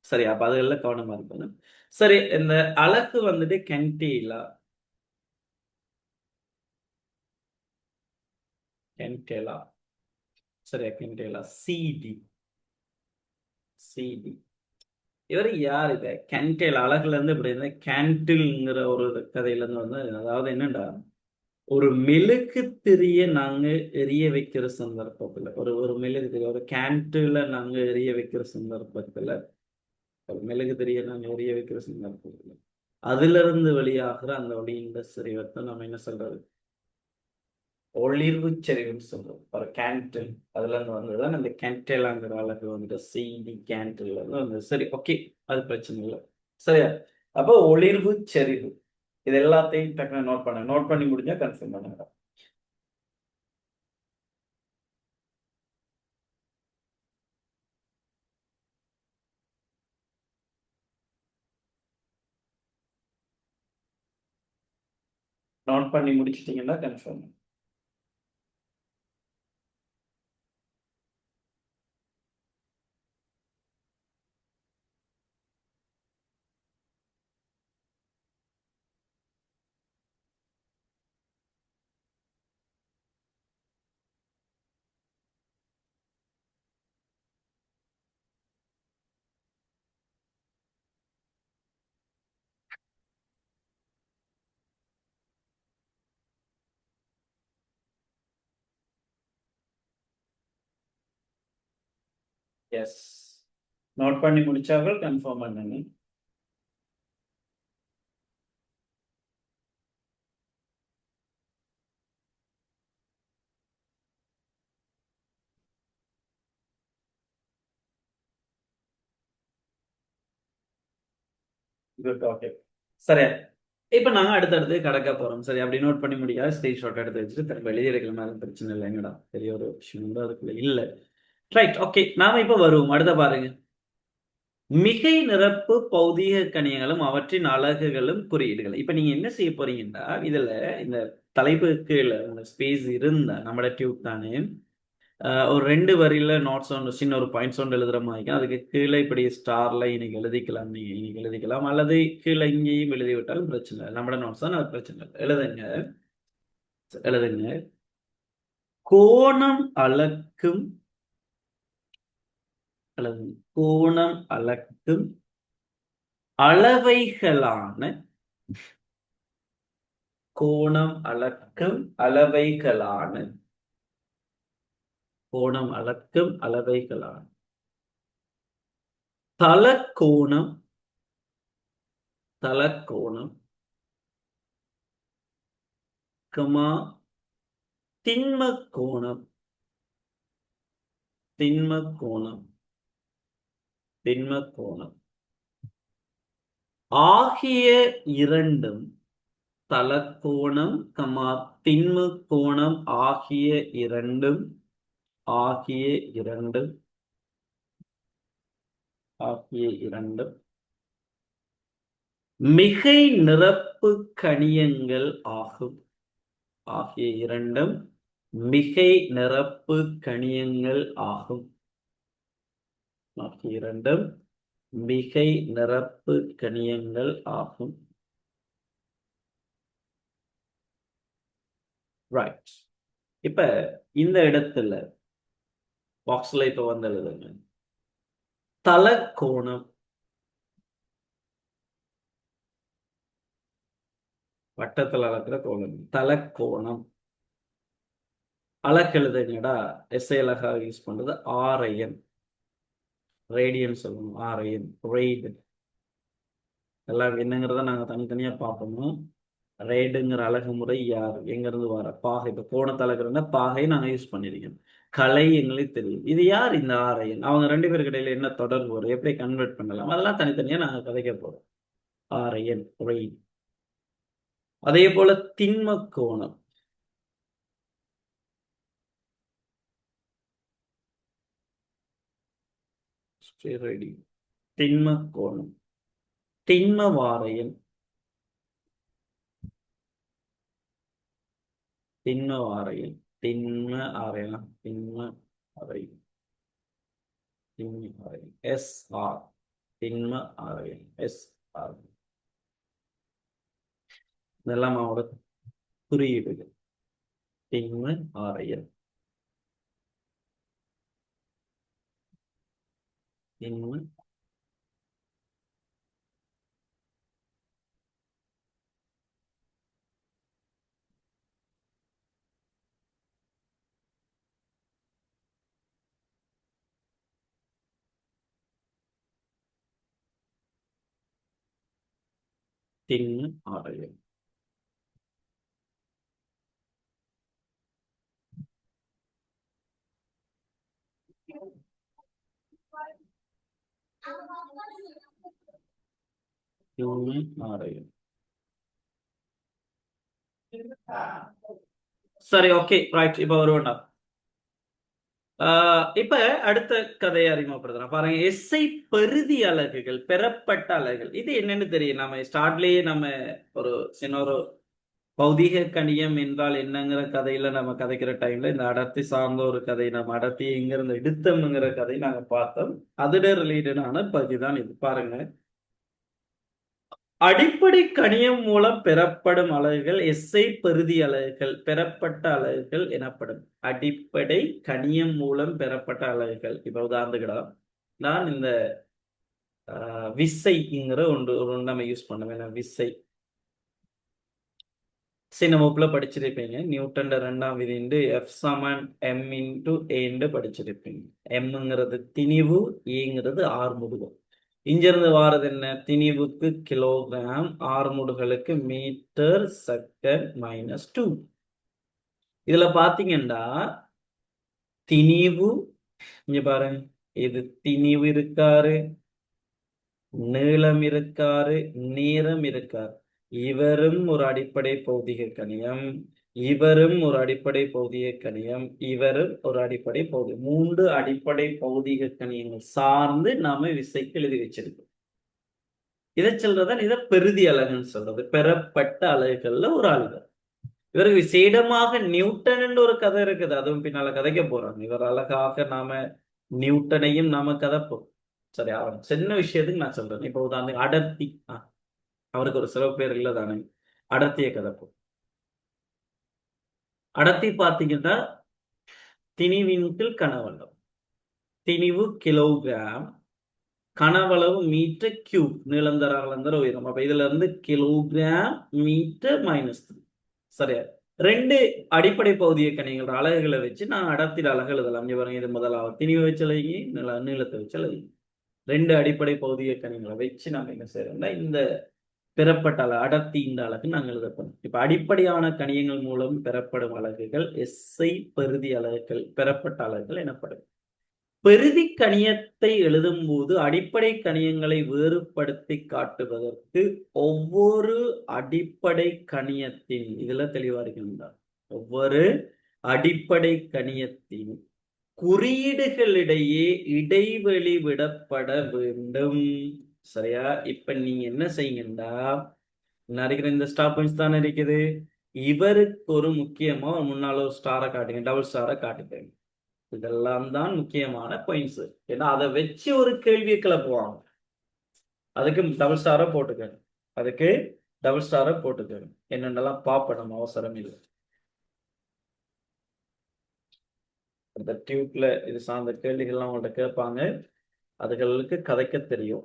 சரி, அப்ப அதுல கவனமா இருக்கணும். சரி, இந்த அலகு வந்துட்டு கென்டேலா. கென்டேலா. சரியா? கென்டேலா. சிடி. சிடி. இவர் யார் இது? கென்டேல் அழகுல இருந்து இப்படி இருந்தா கேண்டில்ங்கிற ஒரு கதையில இருந்து வந்து அதாவது என்னடா ஒரு மெழுகு திரிய நாங்க எரிய வைக்கிற சந்தர்ப்பத்துல ஒரு ஒரு மெழுகு திரி ஒரு கேண்டில நாங்க எரிய வைக்கிற சந்தர்ப்பத்துல ஒரு மெழுகு திரிய நாங்க எரிய வைக்கிற சந்தர்ப்பத்துல அதுல இருந்து வெளியாகிற அந்த ஒளியின் செறிவத்தை நம்ம என்ன சொல்றது? ஒளிர்வு செறிவுன்னு சொல்றோம். ஒரு கேண்டில் அதுல இருந்து வந்ததுதான் அந்த கேண்டேலாங்கிற அழகு வந்துட்டு சிடி கேண்டில் வந்து வந்தது. சரி, ஓகே, அது பிரச்சனை இல்லை. சரியா? அப்போ ஒளிர்வு செறிவு இது எல்லாத்தையும் டக்குனு நோட் பண்ணுங்க. நோட் பண்ணி முடிஞ்சா கன்ஃபார்ம் பண்ணுங்க. நோட் பண்ணி முடிச்சிட்டீங்கன்னா கன்ஃபார்ம். எஸ், நோட் பண்ணி முடிச்சார்கள் கன்ஃபார்ம் பண்ணுங்க. Good, okay. சரியா? இப்ப நாங்க அடுத்தடுத்து கடக்க போறோம். சரி, அப்படி நோட் பண்ணி முடியாது ஸ்டேஜ் ஷாட் எடுத்து வச்சுட்டு திரும்ப எழுதி எடுக்கிற மாதிரி பிரச்சனை இல்லை. என்னடா பெரிய ஒரு விஷயம் வந்து அதுக்குள்ள இல்ல. Right, okay. நாம இப்ப வருவோம். அடுத்த பாருங்க. மிகை நிரப்பு பௌதீக கணியங்களும் அவற்றின் அலகுகளும் குறியீடுகள். இப்ப நீங்க என்ன செய்ய போறீங்கன்னா இதுல இந்த தலைப்புக்கு கீழ உங்க ஸ்பேஸ் இருந்தா நம்மளோட டியூப் தானே ஒரு 2 வரியில நோட்ஸ் ஒன்று சின்ன ஒரு பாயிண்ட்ஸ் ஒன்று எழுதுற மாதிரி அதுக்கு கீழே இப்படி ஸ்டார்ல இன்னைக்கு எழுதிக்கலாம். நீங்க இன்னைக்கு எழுதிக்கலாம் அல்லது கீழே இங்கேயும் எழுதி விட்டாலும் பிரச்சனை இல்லை. நம்மளோட நோட்ஸ் தான் அது பிரச்சனை இல்லை. எழுதுங்க. எழுதுங்க. கோணம் அளக்கும் அல்லது கோணம் அளக்கும் அளவைகளான கோணம் அளக்கும் அளவைகளான கோணம் அளக்கும் அளவைகளான தலக்கோணம் தலக்கோணம் கமா திண்ம கோணம் திண்ம கோணம் திண்ம கோணம் ஆகிய இரண்டும் தலக்கோணம் கமா திண்ம கோணம் ஆகிய இரண்டும் ஆகிய இரண்டும் ஆகிய இரண்டும் மிகை நிரப்பு கணியங்கள் ஆகும். ஆகிய இரண்டும் மிகை நிரப்பு கணியங்கள் ஆகும். ஆகிய இரண்டும் மிகை நிரப்பு கணியங்கள் ஆகும். ரைட். இப்ப இந்த இடத்துல பாக்ஸ்ல இப்ப வந்து எழுதுங்க. தலக்கோணம் வட்டத்தில் அளக்கிற கோணம் தலக்கோணம். அலகு எழுதுங்கடா, எஸ்ஐ அலகாக யூஸ் பண்றது ஆரையன். ரேடியன் சொல்லணும், ஆரையன் ரெய்டு. எல்லாம் என்னங்கிறத நாங்க தனித்தனியா பார்ப்போம். ரேடுங்கிற அழகு முறை யார் எங்கிருந்து வர பாகை. இப்ப கோணத்தை அளக்குறோம்னா பாகை நாங்க யூஸ் பண்ணிருக்கோம். கலை எங்களுக்கு தெரியும். இது யார் இந்த ஆரையன்? அவங்க ரெண்டு பேருக்கு இடையில என்ன தொடர்பு வரும், எப்படி கன்வெர்ட் பண்ணலாம், அதெல்லாம் தனித்தனியா நாங்க கதைக்க போறோம். ஆரையன் ரெய்டு. அதே போல திண்ம கோணம். திண்ம கோணம். திண்ம வாரையன். திண்ம வாரையன். திண்ம ஆரையன். திண்ம ஆரையன். திண்ம ஆரையன் எஸ் ஆர். திண்ம ஆரையன் எஸ் ஆர். இதெல்லாம் அவனோட குறியீடுகள். திண்ம ஆரையன். திண்ம திண்ம ஆரையன். திண்ம ஆரையன். சரி, ஓகே, ரைட். இப்ப வருவோம்டா. இப்ப அடுத்த கதையை அறிமுகப்படுத்துறேன் பாருங்க. எஸ்ஐ பெறுதி அலகுகள், பெறப்பட்ட அலகுகள். இது என்னன்னு தெரியும். நம்ம ஸ்டார்ட்லயே நம்ம ஒரு சின்ன ஒரு பௌதிக கணியம் என்றால் என்னங்கிற கதையில நம்ம கதைக்கிற டைம்ல இந்த அடர்த்தி சார்ந்த ஒரு கதை, நம்ம அடர்த்தி இங்கிருந்து எடுத்தோம்ங்கிற கதை நாங்க பார்த்தோம். அதோட ரிலேட்டடான பகுதி தான் இது. பாருங்க, அடிப்படை கணியம் மூலம் பெறப்படும் அலகுகள் எஸ்ஐ பெறுதி அலகுகள், பெறப்பட்ட அலகுகள் எனப்படும். அடிப்படை கணியம் மூலம் பெறப்பட்ட அலகுகள். இப்ப உதாரணத்துக்கிடம் நான் இந்த விசைங்கிற ஒன்று நம்ம யூஸ் பண்ணுவேன். விசை சின்ன வகுப்புல படிச்சிருப்பீங்க. நியூட்டன் ரெண்டாம் விதி எஃப் சமன் எம் இன்டு ஏன்னு படிச்சிருப்பீங்க. எம்ங்கிறது திணிவு, ஏங்கிறது ஆர்முடுகம். இங்கிருந்து வாரது என்ன? திணிவுக்கு கிலோகிராம், ஆர்முடுகளுக்கு மீட்டர் செகண்ட் -2. இதுல பாத்தீங்கன்னா திணிவு, இங்க பாருங்க, இது திணிவு இருக்காரு, நீளம் இருக்காரு, நேரம் இருக்காரு. இவரும் ஒரு அடிப்படை பௌதிக கணியம், இவரும் ஒரு அடிப்படை பௌதிக கணியம், இவரும் ஒரு அடிப்படை பௌதிக, 3 அடிப்படை பௌதிக கணியங்கள் சார்ந்து நாம விசைக்கு எழுதி வச்சிருக்கோம். இதை சொல்றதான் இதை பெறுதி அலகுன்னு சொல்றது. பெறப்பட்ட அலகுகள்ல ஒரு அலகு. இவருக்கு விசேடமாக நியூட்டன் ஒரு கதை இருக்குது, அதுவும் பின்னால கதைக்க போறாங்க. இவர் அழகாக நாம நியூட்டனையும் நாம கதைப்போம். சரி, அவன் சின்ன விஷயத்துக்கு நான் சொல்றேன். இப்ப உதாரணம் அடர்த்தி, அவருக்கு ஒரு சிறப்பு பேர் இல்ல தானே, அடர்த்திய கதைப்போம். அடர்த்தி பார்த்தீங்கன்னா திணிவின் கீழ் கனவளவு. திணிவு கிலோகிராம், கனவளவு மீட்டர் கியூப், நீளந்தர அகலந்தர உயரம். அப்ப இதுல இருந்து கிலோகிராம் மீட்டர் -3. சரியா? 2 அடிப்படை பௌதிக கணியங்கள் அலகுகளை வச்சு நான் அடர்த்தியில் அலகு எழுதலாம். இங்க பாருங்க, இது முதலாவது திணிவு வச்சு எழுதி, நீளத்தை வச்சு எழுதி. 2 அடிப்படை பௌதிக கணியங்களை வச்சு நம்ம என்ன செய்யறோம்னா இந்த பெறப்பட்ட அடர்த்தி இந்த அலகு நாங்கள் எழுதப்படும். இப்ப அடிப்படையான கணியங்கள் மூலம் பெறப்படும் அலகுகள் எஸ்ஐ பெறுதி அலகுகள், பெறப்பட்ட அலகுகள் எனப்படும். பெறுதி கணியத்தை எழுதும் போது அடிப்படை கணியங்களை வேறுபடுத்தி காட்டுவதற்கு ஒவ்வொரு அடிப்படை கணியத்தின், இதுல தெளிவா இருக்கின்றார், ஒவ்வொரு அடிப்படை கணியத்தின் குறியீடுகளிடையே இடைவெளி விடப்பட வேண்டும். சரியா? இப்ப நீங்க என்ன செய்யுங்கன்னா, நினைக்கிற இந்த ஸ்டார் பாயிண்ட்ஸ் தானே இருக்குது, இவருக்கு ஒரு முக்கியமா முன்னால ஒரு ஸ்டாரை காட்டுங்க, டபுள் ஸ்டாரை காட்டுங்க. இதெல்லாம் தான் முக்கியமான பாயிண்ட்ஸ். ஏன்னா அதை வச்சு ஒரு கேள்வியை கிளப்புவாங்க. அதுக்கு டபுள் ஸ்டாரை போட்டுக்கணும். அதுக்கு டபுள் ஸ்டாரை போட்டுக்கணும். என்னென்னலாம் பார்ப்போம், அவசரம் இல்லை. அந்த டியூப்ல இது சார்ந்த கேள்விகள்லாம் உங்கள்கிட்ட கேட்பாங்க. அதுகளுக்கு கதைக்க தெரியும்.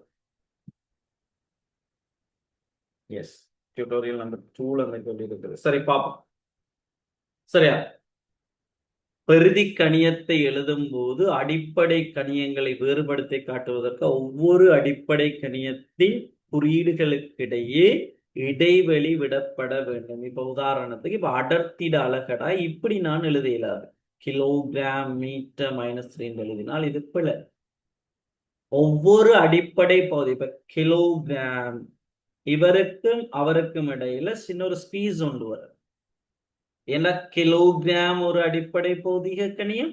எஸ், டியூட்டோரியல் நம்பர் 2ல அந்த கேள்வி இருக்குது. சரி, பார்ப்போம். சரியா? பெறுதி கணியத்தை எழுதும் போது அடிப்படை கணியங்களை வேறுபடுத்தி காட்டுவதற்கு ஒவ்வொரு அடிப்படை கணியத்தின் குறியீடுகளுக்கிடையே இடைவெளி விடப்பட வேண்டும். இப்ப உதாரணத்துக்கு இப்ப அடர்த்திட அலகடா இப்படி நான் எழுத இயலாது. கிலோகிராம் மீட்டர் -3 எழுதினால் இது பிழை. ஒவ்வொரு அடிப்படை பகுதி, இப்ப கிலோகிராம், இவருக்கும் அவருக்கும் இடையில சின்ன ஒரு ஸ்பீஸ் ஒன்று வரும். ஏன்னா கிலோகிராம் ஒரு அடிப்படை பௌதிக கணியம்.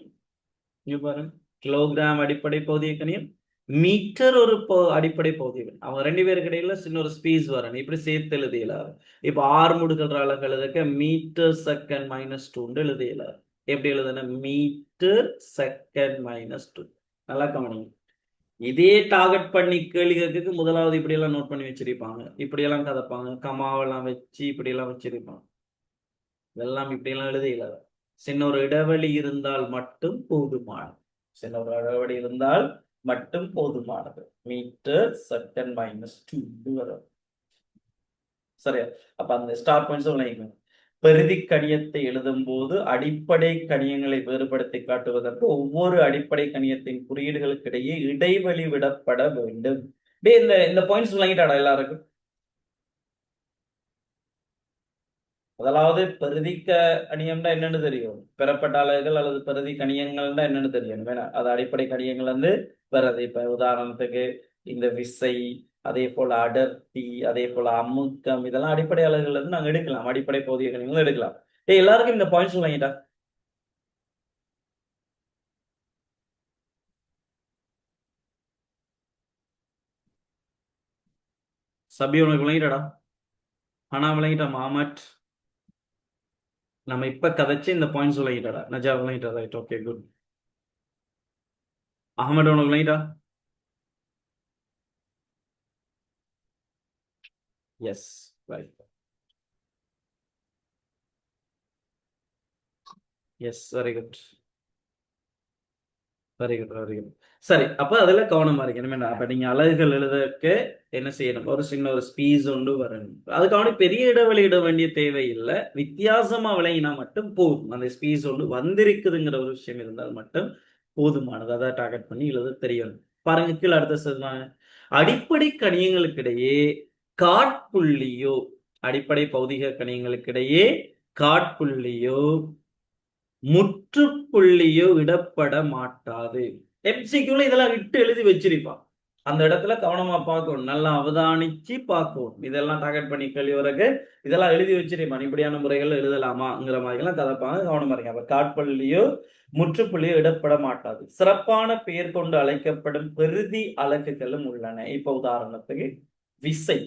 இங்க பாருங்க, கிலோகிராம் அடிப்படை பௌதிக கணியம், மீட்டர் ஒரு அடிப்படை பௌதிக. அவங்க ரெண்டு பேருக்கு இடையில சின்ன ஒரு ஸ்பீஸ் வரணும். இப்படி சேர்த்து எழுதியலாரு. இப்ப ஆறுமுடுகள் அழகு எழுதுக்க மீட்டர் செகண்ட் -2 எழுதியலாரு. எப்படி எழுதுன? Metre second -2. நல்லா கவனிங்க. இதே டார்கெட் பண்ணி கேள்விகளுக்கு முதலாவது இப்படி எல்லாம் நோட் பண்ணி வச்சிருப்பாங்க. இப்படி எல்லாம் கதைப்பாங்க, கமாவெல்லாம் வச்சு இப்படி எல்லாம் வச்சிருப்பாங்க. இதெல்லாம் இப்படி எல்லாம் எழுதியலாரு. சின்ன ஒரு இடைவெளி இருந்தால் மட்டும் போதுமானது. சின்ன ஒரு இடைவெளி இருந்தால் மட்டும் போதுமானது. மீட்டர் செகண்ட் -2 வரும். சரியா? அப்ப அந்த ஸ்டார் பாயிண்ட்ஸ் விளங்கிக்கணும். பெறுதி கணியத்தை எழுதும் போது அடிப்படை கணியங்களை வேறுபடுத்தி காட்டுவதற்கு ஒவ்வொரு அடிப்படை கணியத்தின் குறியீடுகளுக்கு இடையே இடைவெளி விடப்பட வேண்டும். இந்த பாயிண்ட்ஸ் விளங்கிட்டாடா எல்லாருக்கும்? முதலாவது பெறுதி கணியம்னா என்னன்னு தெரியும். பெறப்பட்ட அலகுகள் அல்லது பெறுதி கணியங்கள்னா என்னன்னு தெரியும். வேணாம், அது அடிப்படை கணியங்கள் வந்து வருது. இப்ப உதாரணத்துக்கு இந்த விசை, அதே போல அடர்த்தி, அதே போல அமுக்கம், இதெல்லாம் அடிப்படை அலகுகள் இருந்து நாங்க எடுக்கலாம். அடிப்படை பௌதிக கணியங்களும் எடுக்கலாம். எல்லாருக்கும் இந்த பாயிண்ட்ஸ் விளங்கிட்டா? சபி உனக்கு விளங்கிட்டாடா? ஆனா விளங்கிட்டா மாமட்? நம்ம இப்ப கதைச்சு இந்த பாயிண்ட்ஸ் விளங்கிட்டாடா? நஜா விளங்கிட்டா? Right, okay, good. அகமது உனக்கு விளங்கிட்டா? Yes, right. Yes, very good. Very good, very good. சரி, அப்ப அதுல கவனமா இருக்கணும். அப்ப நீங்க அலகுகள் எழுதಕ್ಕೆ என்ன செய்யணும்? ஒரு சின்ன ஒரு ஸ்பீஸ் ஒன்று வரணும். அதுக்கான பெரிய இடைவெளி இட வேண்டிய தேவை இல்லை. வித்தியாசமா விளங்கினா மட்டும் போதும். அந்த ஸ்பீஸ் ஒன்று வந்திருக்குதுங்கிற ஒரு விஷயம் இருந்தால் மட்டும் போதுமானது. அதை டார்கெட் பண்ணி எழுத தெரியணும். பாருங்க, கீழே அடுத்த சொல்லுவாங்க, அடிப்படை கணியங்களுக்கிடையே காட்புள்ளியோ, அடிப்படை பௌதிக கணியங்களுக்கிடையே காட்புள்ளியோ முற்றுப்புள்ளியோ இடப்பட மாட்டாது. எம்சிக்யூல இதெல்லாம் இட்டு எழுதி வச்சிருப்பான். அந்த இடத்துல கவனமா பார்க்கணும், நல்லா அவதானிச்சு பார்க்கணும். இதெல்லாம் டார்கெட் பண்ணி கேள்வி வரைக்கு இதெல்லாம் எழுதி வச்சிருப்பான். இப்படியான முறைகள் எழுதலாமாங்கிற மாதிரி எல்லாம் கதைப்பாங்க. கவனமா இருங்க. அப்ப காட்புள்ளியோ முற்றுப்புள்ளியோ இடப்பட மாட்டாது. சிறப்பான பெயர் கொண்டு அழைக்கப்படும் பெறுதி அலகுகளும் உள்ளன. இப்ப உதாரணத்துக்கு விசை.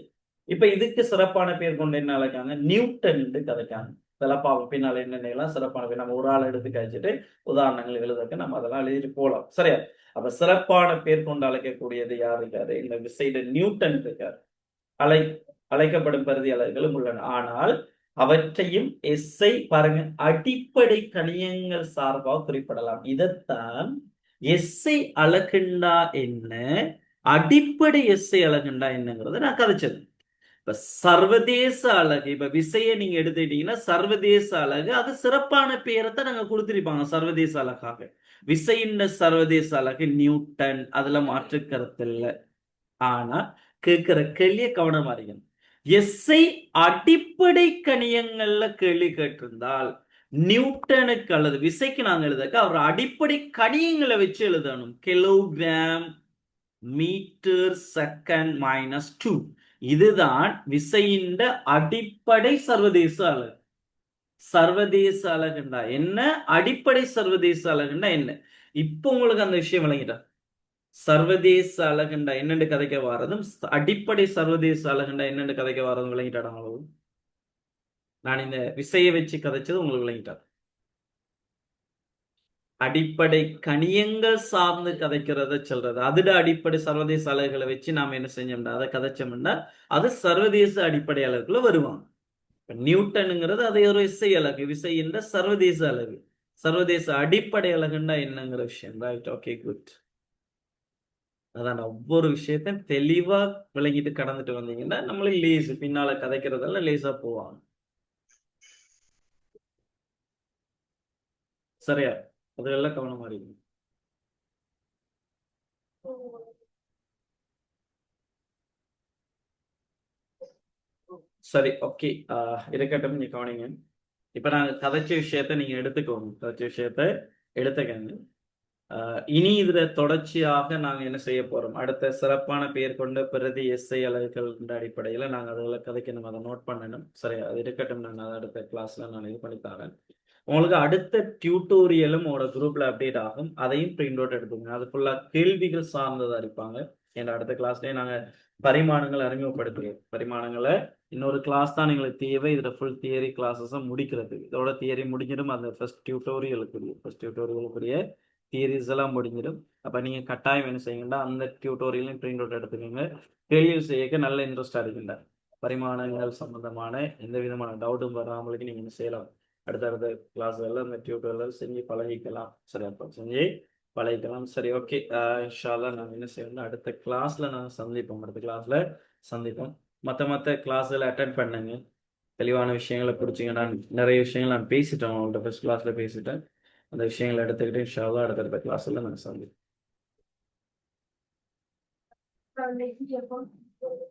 இப்ப இதுக்கு சிறப்பான பெயர் கொண்டு என்ன அழைக்காங்க? நியூட்டன் கதைக்காங்க. இதெல்லாம் பார்ப்போம் பின்னால என்னென்னலாம் சிறப்பான. நம்ம ஒரு ஆள் எடுத்து கழிச்சுட்டு உதாரணங்கள் எழுதுறதுக்கு நம்ம அதெல்லாம் எழுதிட்டு போகலாம். சரியா? அப்ப சிறப்பான பேர் கொண்டு அழைக்கக்கூடியது யார் இருக்காரு? இந்த விசையில நியூட்டன் இருக்காரு. அழைக்கப்படும் பெறுதி அலகுகளும் உள்ளன. ஆனால் அவற்றையும் எஸ்ஐ பாருங்க அடிப்படை கணியங்கள் சார்பாக குறிப்பிடலாம். இதைத்தான் எஸ்ஐ அலகுண்டா என்ன, அடிப்படை எஸ்ஐ அலகுண்டா என்னங்கிறத நான் கதைச்சது. இப்ப சர்வதேச அலகு, இப்ப விசையை நீங்க எடுத்துக்கிட்டீங்கன்னா சர்வதேச அலகு, அது சிறப்பான பெயரத்தை நாங்க கொடுத்திருப்பாங்க சர்வதேச அலகாக. விசையின் சர்வதேச அலகு நியூட்டன், அதுல மாற்று கருத்து இல்லை. ஆனா கேட்கிற கேள்விய கவனமா இருக்கணும். எஸ்ஐ அடிப்படை கணியங்கள்ல கேள்வி கேட்டிருந்தால் நியூட்டனுக்கு அல்லது விசைக்கு நாங்க எழுதக்க அவர் அடிப்படை கணியங்களை வச்சு எழுதணும். Kilogram metre second -2. இதுதான் விசையின் அடிப்படை சர்வதேச அலகு. சர்வதேச அலகுண்டா என்ன, அடிப்படை சர்வதேச அலகுண்டா என்ன? இப்ப உங்களுக்கு அந்த விஷயம் விளங்கிட்டா? சர்வதேச அலகுண்டா என்னென்று கதைக்க வாரதும் அடிப்படை சர்வதேச அலகுண்டா என்னென்று கதைக்க வாரதும் விளங்கிட்டாடா உங்களுக்கு? நான் இந்த விசையை வச்சு கதைச்சது உங்களுக்கு விளங்கிட்டா? அடிப்படை கணியங்கள் சார்ந்து கதைக்கிறத சொல்றது. அதோட அடிப்படை சர்வதேச அலகுகளை வச்சு நாம என்ன செஞ்சோம்னா அதை கதைச்சோம்னா அது சர்வதேச அடிப்படை அலகுல வருவாங்க. நியூட்டனுங்கிறது அது ஒரு இசை அலகு, விசை என்ற சர்வதேச அலகு. சர்வதேச அடிப்படை அலகுன்னா என்னங்கிற விஷயம். Right, okay, good. அதான் ஒவ்வொரு விஷயத்தையும் தெளிவா விளங்கிட்டு கடந்துட்டு வந்தீங்கன்னா நம்மளே லேசு பின்னால கதைக்கிறதெல்லாம் லேசா போவாங்க. சரியா? அதெல்லாம் கவனமா இருக்கு. சரி, ஓகே. இருக்கட்டும், நீங்க கவனிங்க. இப்ப நாங்க கதைச்ச விஷயத்த நீங்க எடுத்துக்கோங்க. கதைச்ச விஷயத்த எடுத்துக்கங்க. இனி இதுல தொடர்ச்சியாக நாங்க என்ன செய்ய போறோம்? அடுத்த சிறப்பான பெயர் கொண்ட பிரதி எஸ்ஐ அலகுகள் என்ற அடிப்படையில நாங்க அதெல்லாம் கதைக்கணும். அதை நோட் பண்ணணும். சரியா? அது இருக்கட்டும். நான் அதை அடுத்த கிளாஸ்ல நான் இது பண்ணி தரேன். உங்களுக்கு அடுத்த டியூட்டோரியலும் உங்களோட குரூப்ல அப்டேட் ஆகும். அதையும் பிரிண்ட் அவுட் எடுத்துங்க. அது ஃபுல்லா கேள்விகள் சார்ந்ததா இருப்பாங்க. ஏன்னா அடுத்த கிளாஸ்லயே நாங்க பரிமாணங்களை அறிமுகப்படுத்துவோம். பரிமாணங்களை இன்னொரு கிளாஸ் தான் எங்களுக்கு தேவை. இதுல ஃபுல் தியரி கிளாஸஸை முடிக்கிறது. இதோட தியரி முடிஞ்சிடும். அந்த ஃபர்ஸ்ட் டியூட்டோரியலுக்குரிய தியரிஸ் எல்லாம் முடிஞ்சிடும். அப்ப நீங்க கட்டாயம் என்ன செய்யுங்கன்னா அந்த டியூட்டோரியலையும் பிரிண்ட் அவுட் எடுத்துக்கோங்க. கேள்வி செய்யக்க நல்ல இன்ட்ரெஸ்டா இருக்குல்ல. பரிமாணங்கள் சம்பந்தமான எந்த விதமான டவுட்டும் வராமலுக்கு நீங்க என்ன செய்யலாம். அடுத்தடுத்த கிளாஸ்ல இந்த டியூட்டோரியல் செஞ்சு பழகிக்கலாம். சரி, அப்போ செஞ்சு பழகிக்கலாம். சரி, ஓகே. இன்ஷால்லா நான் என்ன செய்யணும், அடுத்த கிளாஸ்ல நான் சந்திப்போம். அடுத்த கிளாஸ்ல சந்திப்போம். மற்ற கிளாஸ்ல அட்டன் பண்ணுங்க. தெளிவான விஷயங்களை பிடிச்சிங்க. நான் நிறைய விஷயங்கள் நான் பேசிட்டேன், உங்கள்கிட்ட ஃபர்ஸ்ட் கிளாஸ்ல பேசிட்டேன். அந்த விஷயங்களை எடுத்துக்கிட்டு இன்ஷால்லா அடுத்தடுத்த கிளாஸ்ல நான் சந்திப்போம்.